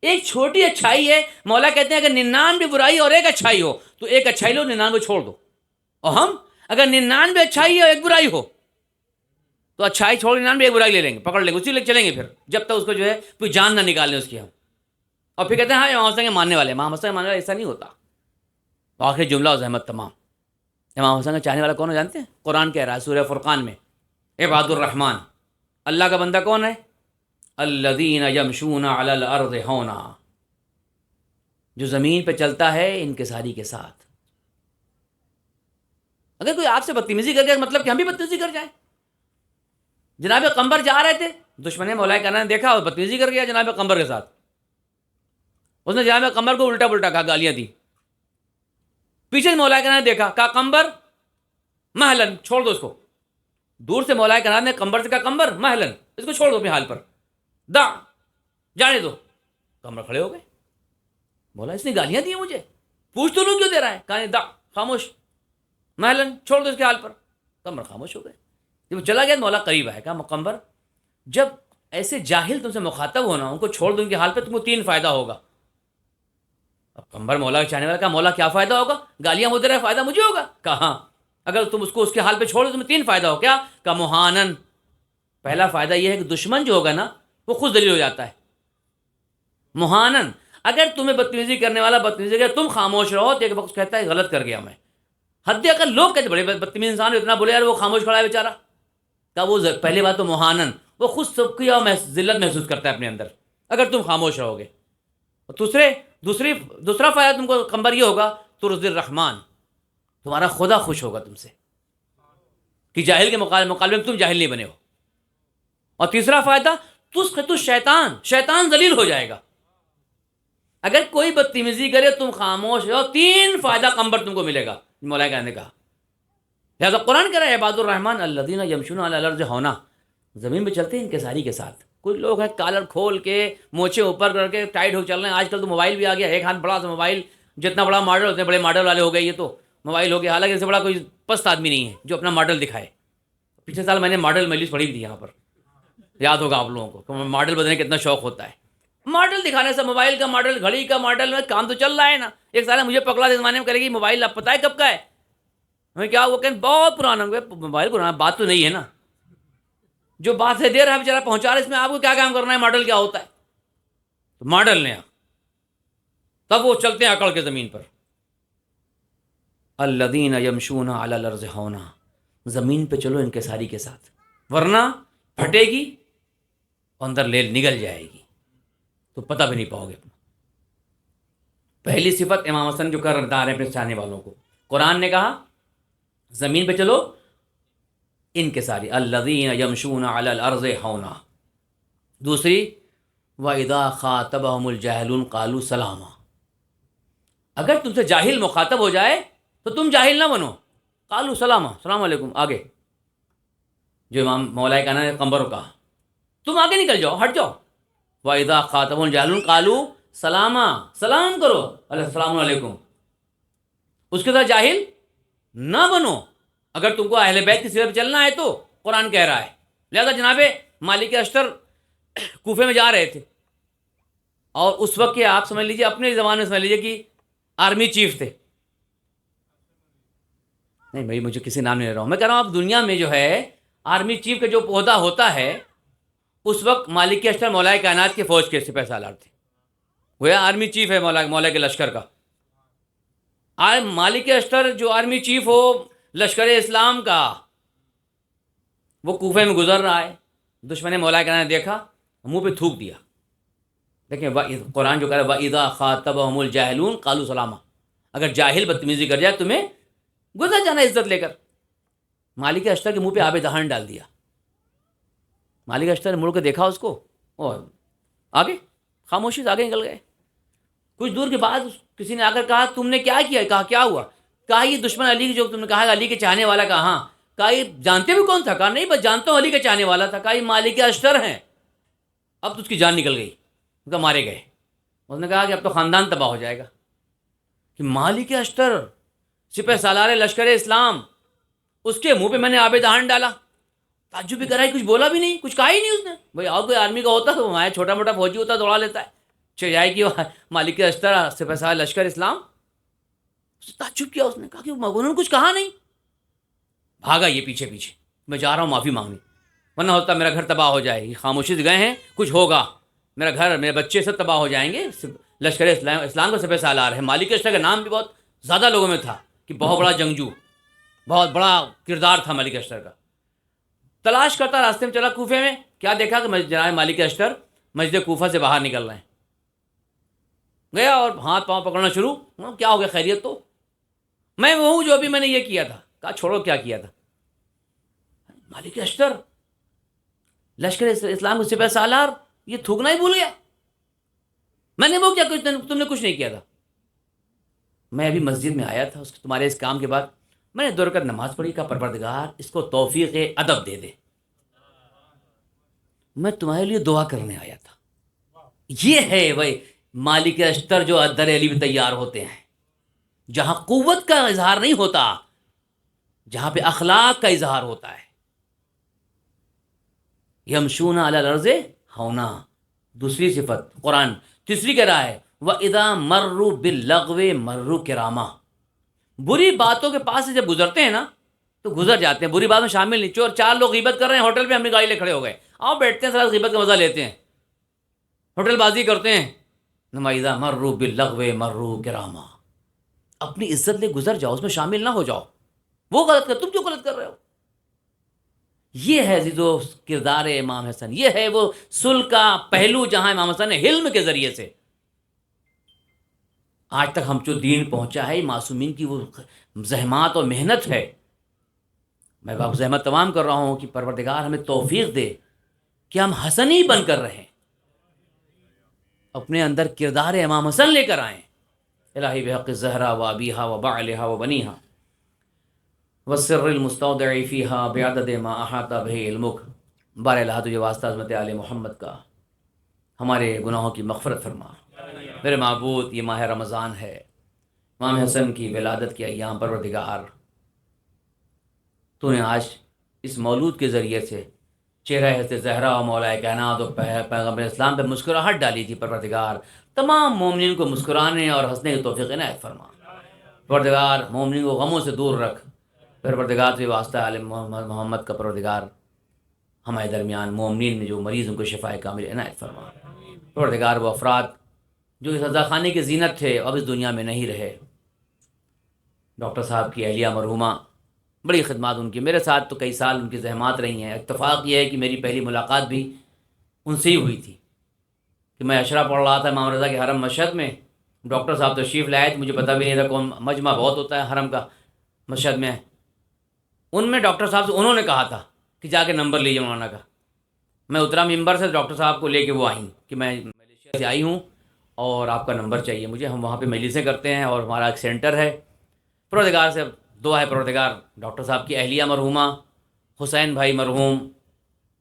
ایک چھوٹی اچھائی ہے, مولا کہتے ہیں اگر 99 برائی اور ایک اچھائی ہو تو ایک اچھائی لو, 99 چھوڑ دو. اور ہم اگر 99 اچھائی ہے اور ایک برائی ہو تو اچھائی چھوڑ 99 ایک برائی لے لیں گے, پکڑ لیں گے, اسی لے چلیں گے پھر جب تک اس کو جو ہے کوئی جان نہ نکال لیں اس کی ہم. اور پھر کہتے ہیں ہاں امام حسن کے ماننے والے. امام حسن کے ماننے والے ایسا نہیں ہوتا. آخری جملہ و زحمت تمام. امام حسن کا چاہنے والا کون ہے جانتے ہیں؟ قرآن کہہ رہا ہے سورہ فرقان میں, عباد الرحمن. اللہ کا بندہ کون ہے؟ الذین یمشون علی الارض ہونا, جو زمین پہ چلتا ہے انکساری کے ساتھ. اگر کوئی آپ سے بدتمیزی کر گیا مطلب کہ ہم بھی بدتمیزی کر جائیں. جناب قمبر جا رہے تھے, دشمن مولا کرنا نے دیکھا اور بدتمیزی کر گیا جناب قمبر کے ساتھ. اس نے جناب قمبر کو الٹا پلٹا کہا, گالیاں دی. پیچھے مولا کرنا نے دیکھا, کہا قمبر مہلن, چھوڑ دو اس کو. دور سے مولا کرنا نے قمبر سے کہا قمبر مہلن, اس کو چھوڑ دو اپنے حال پر, دا جانے دو. قمبر کھڑے ہو گئے. مولا اس نے گالیاں دی مجھے, پوچھ تو لوں کیوں دے رہا ہے؟ کہا نہیں, دا خاموش, مہلن چھوڑ دو اس کے حال پر. قمبر خاموش ہو گئے. جب وہ چلا گیا مولا قریب آئے, کہا قمبر جب ایسے جاہل تم سے مخاطب ہونا, ان کو چھوڑ دو ان کے حال پہ, تم کو 3 فائدہ ہوگا. اب قمبر مولا کے چاہنے والا, کہا مولا کیا فائدہ ہوگا؟ گالیاں وہ دے رہا ہے, فائدہ مجھے ہوگا. کہا ہاں, اگر تم اس کو اس کے حال پہ چھوڑ دو تمہیں 3 فائدہ ہو. کیا؟ کہا مہانن, پہلا فائدہ یہ ہے کہ دشمن جو ہوگا نا وہ خود ذلیل ہو جاتا ہے. مہانن, اگر تمہیں بدتمیزی کرنے والا بدتمیزی کرے, تم خاموش رہو تو ایک وقت کہتا ہے غلط کر گیا میں. حد اقل لوگ کہتے بڑے بدتمیز انسان اتنا بولے یار وہ خاموش کھڑا ہے بیچارہ. کہا وہ پہلی بات تو مہانن, وہ خود سب کی اور ذلت محسوس کرتا ہے اپنے اندر اگر تم خاموش رہو گے. دوسرا فائدہ تم کو قمبر یہ ہوگا, ترضی الرحمن, تمہارا خدا خوش ہوگا تم سے کہ جاہل کے مقابلے میں تم جاہل نہیں بنے ہو. اور تیسرا فائدہ, تو شیطان ذلیل ہو جائے گا. اگر کوئی بدتمیزی کرے تم خاموش ہو, 3 فائدہ قمبر تم کو ملے گا, مولا نے کہا. لہٰذا قرآن کہہ رہا ہے عباد الرحمن الذین یمشون علی الارض ہونا, زمین پہ چلتے ہیں انکساری کے ساتھ. کچھ لوگ ہیں کالر کھول کے موچے اوپر کر کے ٹائٹ ہو چل رہے ہیں. آج کل تو موبائل بھی آ گیا, ایک ہاتھ بڑا سا موبائل, جتنا بڑا ماڈل اتنے بڑے ماڈل والے ہو گئے یہ تو موبائل ہو گیا. حالانکہ اس سے بڑا کوئی پست آدمی نہیں ہے جو اپنا ماڈل دکھائے. پچھلے سال میں نے ماڈل مجلس پڑھی تھی یہاں پر, یاد ہوگا آپ لوگوں کو کہ ماڈل بدلنے کا کتنا شوق ہوتا ہے. ماڈل دکھانے سے موبائل کا ماڈل, گھڑی کا ماڈل میں کام تو چل رہا ہے نا. ایک سال مجھے پکڑا دے زمانے میں کرے گی موبائل, آپ پتہ ہے کب کا ہے, ہمیں کیا وہ کہیں بہت پرانا. موبائل پرانا بات تو نہیں ہے نا, جو بات ہے دے رہا ہے بیچارہ پہنچا رہا ہے, اس میں آپ کو کیا کام کرنا ہے, ماڈل کیا ہوتا ہے. تو ماڈل نے تب وہ چلتے ہیں اکڑ کے زمین پر. الذین یمشون علی الارض ہونا, زمین پہ چلو انکساری کے ساتھ, ورنہ پھٹے گی اندر لیل نگل جائے گی تو پتہ بھی نہیں پاؤ گے. پہلی صفت امام حسن جو کر بتا رہے ہیں اپنے چاہنے والوں کو, قرآن نے کہا زمین پہ چلو انکساری, الذین یمشون علی الارض ہونا. دوسری وَإِذَا خَاطَبَهُمُ الْجَاهِلُونَ قَالُوا سَلَامًا, اگر تم سے جاہل مخاطب ہو جائے تو تم جاہل نہ بنو, قالوا سلاما, السلام علیکم. آگے جو امام مولا کہنا ہے قمبر کا, تم آگے نکل جاؤ, ہٹ جاؤ. وَإِذَا خَاطَبَهُمُ الْجَاهِلُونَ قَالُوا سَلَامًا, سلام کرو, السلام علیکم. اس کے ساتھ جاہل نہ بنو. اگر تم کو اہل بیت کی سیرت پہ چلنا ہے تو قرآن کہہ رہا ہے. لہذا جناب مالک اشتر کوفے میں جا رہے تھے, اور اس وقت کے آپ سمجھ لیجیے, اپنے زبان میں سمجھ لیجیے کہ آرمی چیف تھے. نہیں بھائی مجھے کسی نام نہیں لے رہا ہوں, میں کہہ رہا ہوں اب دنیا میں جو ہے آرمی چیف کا جو عہدہ ہوتا ہے, اس وقت مالک اشتر مولا کائنات کے فوج کے سپہ سالار تھے. وہ آرمی چیف ہے مولا کے لشکر کا. مالک اشتر جو آرمی چیف ہو لشکر اسلام کا, وہ کوفے میں گزر رہا ہے, دشمن مولا کائنات نے دیکھا, منہ پہ تھوک دیا. دیکھیں قرآن جو کہہ رہا ہے وَإِذَا خَاطَبَهُمُ الْجَاهِلُونَ قَالُوا سَلَامًا, اگر جاہل بدتمیزی کر جائے تمہیں گزر جانا عزت لے کر. مالک اشتر کے منہ پہ آب دہن ڈال دیا. مالک اشتر نے مڑ کے دیکھا اس کو, اور آگے خاموشی سے آگے نکل گئے. کچھ دور کے بعد کسی نے آ کر کہا تم نے کیا کیا؟ کہا کیا ہوا؟ کہا یہ دشمن علی کی جو تم نے کہا علی کے چاہنے والا. کہا ہاں. کہا یہ جانتے بھی کون تھا؟ کہا نہیں بس جانتا ہوں علی کے چاہنے والا تھا. کہا یہ مالک اشتر ہیں. اب تو اس کی جان نکل گئی, ان کا مارے گئے. اس نے کہا کہ اب تو خاندان تباہ ہو جائے گا کہ مالک اشتر سپہ سالار لشکر اسلام, اس کے منہ پہ میں نے آب دہن ڈالا. تعجب بھی کرا, کچھ بولا بھی نہیں, کچھ کہا ہی نہیں اس نے. بھائی اور کوئی آرمی کا ہوتا تو وہاں چھوٹا موٹا فوجی ہوتا دوڑا لیتا ہے, جائے کہ مالک اشتر سپہ سالار لشکر اسلام. تعجب کیا اس نے, کہا کہ انہوں نے کچھ کہا نہیں. بھاگا یہ پیچھے پیچھے, میں جا رہا ہوں معافی مانگنے, ورنہ ہوتا میرا گھر تباہ ہو جائے. یہ خاموشی سے گئے ہیں, کچھ ہوگا, میرا گھر میرے بچے سب تباہ ہو جائیں گے. لشکر اسلام کا سپہ سالار ہے. مالک اشتر کا نام بھی بہت زیادہ لوگوں میں تھا کہ بہت بڑا جنگجو, بہت بڑا کردار تھا مالک اشتر کا. تلاش کرتا راستے میں چلا کوفے میں, کیا دیکھا کہ جناب مالک اشتر مسجد کوفہ سے باہر نکل رہے ہیں. گیا اور ہاتھ پاؤں پکڑنا شروع, کیا ہو گیا خیریت؟ تو میں وہ ہوں جو ابھی میں نے یہ کیا تھا. کہا چھوڑو کیا کیا تھا. مالک اشتر لشکر اسلام کے سپہ سالار یہ تھوکنا ہی بھول گیا. میں نے وہ کیا کچھ, تم نے کچھ نہیں کیا تھا. میں ابھی مسجد میں آیا تھا تمہارے اس کام کے بعد, میں نے 2 رکعت نماز پڑھی. کا پروردگار اس کو توفیق ادب دے دے, میں تمہارے لیے دعا کرنے آیا تھا. یہ ہے وہی مالک اشتر جو در علی میں تیار ہوتے ہیں, جہاں قوت کا اظہار نہیں ہوتا, جہاں پہ اخلاق کا اظہار ہوتا ہے. یمشون علی الارض ہونا دوسری صفت قرآن. تیسری کہہ رہا ہے وَإِذَا مَرُّوا بِاللَّغْوِ مَرُّوا كِرَامًا, بری باتوں کے پاس سے جب گزرتے ہیں نا تو گزر جاتے ہیں, بری بات میں شامل نہیں. 4 لوگ غیبت کر رہے ہیں ہوٹل پہ, ہم نے گاڑی لے کھڑے ہو گئے, آؤ بیٹھتے ہیں, ساتھ غیبت کا مزہ لیتے ہیں, ہوٹل بازی کرتے ہیں. وَإِذَا مَرُّوا بِاللَّغْوِ مَرُّوا كِرَامًا, اپنی عزت لے گزر جاؤ, اس میں شامل نہ ہو جاؤ. وہ غلط کر, تم کیوں غلط کر رہے ہو؟ یہ ہے عزیزو کردار امام حسن. یہ ہے وہ صلح کا پہلو جہاں امام حسن نے حلم کے ذریعے سے آج تک ہم جو دین پہنچا ہے, معصومین کی وہ زحمات اور محنت ہے. میں باپ زحمت تمام کر رہا ہوں کہ پروردگار ہمیں توفیق دے کہ ہم حسنی بن کر رہیں, اپنے اندر کردار امام حسن لے کر آئیں. الہی بحق الزہرا و ابیہا و بعلہا و بنیہا والسر المستودع فیہا بعدد ما احاط بہ علمک بار الہ تجھے واسطہ عظمت آل محمد کا، ہمارے گناہوں کی مغفرت فرما۔ میرے معبود یہ ماہ رمضان ہے، امام حسن کی ولادت کے ایام، پروردگار تو نے آج اس مولود کے ذریعے سے چہرہ حضرت زہرا و مولا کائنات و پیغمبر اسلام پہ مسکراہٹ ڈالی تھی۔ پروردگار تمام مومنین کو مسکرانے اور ہنسنے کی توفیق عنایت فرما۔ پروردگار مومنین کو غموں سے دور رکھ۔ پروردگار سے واسطہ آل محمد کا پروردگار ہمارے درمیان مومنین میں جو مریض ان کو شفاء کامل عنایت فرما۔ پروردگار وہ افراد جو اس رضا خانے کی زینت تھے اب اس دنیا میں نہیں رہے، ڈاکٹر صاحب کی اہلیہ مرحومہ، بڑی خدمات ان کی، میرے ساتھ تو کئی سال ان کی زحمات رہی ہیں۔ اتفاق یہ ہے کہ میری پہلی ملاقات بھی ان سے ہی ہوئی تھی کہ میں اشرا پڑھ رہا تھا امام رضا کے حرم مشہد میں، ڈاکٹر صاحب تشریف لائے تھے، مجھے پتہ بھی نہیں تھا کون مجمع بہت ہوتا ہے حرم کا مشہد میں۔ ان میں ڈاکٹر صاحب سے انہوں نے کہا تھا کہ جا کے نمبر لیجیے مولانا کا۔ میں اترا ممبر سے، ڈاکٹر صاحب کو لے کے وہ آئیں کہ میں ملیشیا سے آئی ہوں اور آپ کا نمبر چاہیے مجھے، ہم وہاں پہ مجلسیں کرتے ہیں اور ہمارا ایک سینٹر ہے۔ پروردگار سے دعا ہے، پروردگار ڈاکٹر صاحب کی اہلیہ مرحومہ، حسین بھائی مرحوم،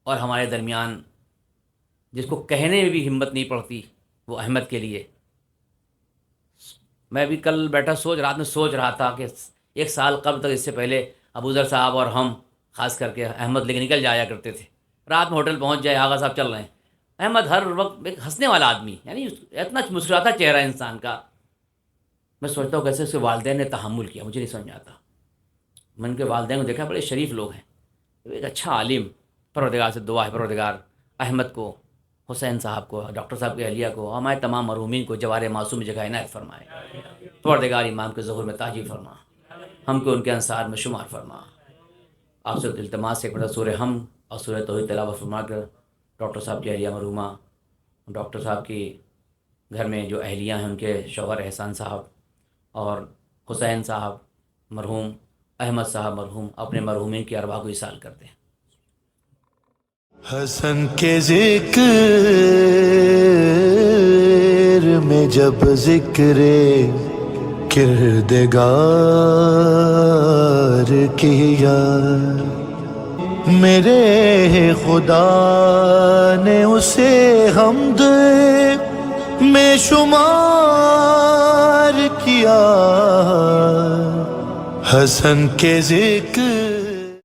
اور ہمارے درمیان جس کو کہنے میں بھی ہمت نہیں پڑتی وہ احمد کے لیے، میں بھی کل بیٹھا رات میں سوچ رہا تھا کہ 1 سال قبل تک، اس سے پہلے ابوذر صاحب اور ہم خاص کر کے احمد لے کے نکل جایا کرتے تھے، رات میں ہوٹل پہنچ جائے، آغا صاحب چل رہے ہیں، احمد ہر وقت ایک ہنسنے والا آدمی، یعنی اتنا مسکراتا چہرہ انسان کا۔ میں سوچتا ہوں کیسے اس کے والدین نے تحمل کیا، مجھے نہیں سمجھ میں آتا۔ میں ان کے والدین کو دیکھا، بڑے شریف لوگ ہیں، ایک اچھا عالم۔ پروردگار سے دعا ہے، پروردگار احمد کو، حسین صاحب کو، ڈاکٹر صاحب کی اہلیہ کو، ہمارے تمام مرحومین کو جوار معصوم جگہ عنایت فرمائے۔ پروردگار امام کے ظہور میں تاجیل فرما، ہم کو ان کے انصار میں شمار فرما۔ آپ سے التماس ایک بڑا سورہ ہم اور سورہ توحید تلاوت فرما کر ڈاکٹر صاحب کی اہلیہ مرحومہ، ڈاکٹر صاحب کی گھر میں جو اہلیہ ہیں ان کے شوہر احسان صاحب اور حسین صاحب مرحوم، احمد صاحب مرحوم، اپنے مرحومین کی ارواح کو ایصال کرتے ہیں۔ حسن کے ذکر میں جب ذکر کردگار کیا، میرے خدا نے اسے حمد میں شمار کیا۔ حسن کے ذکر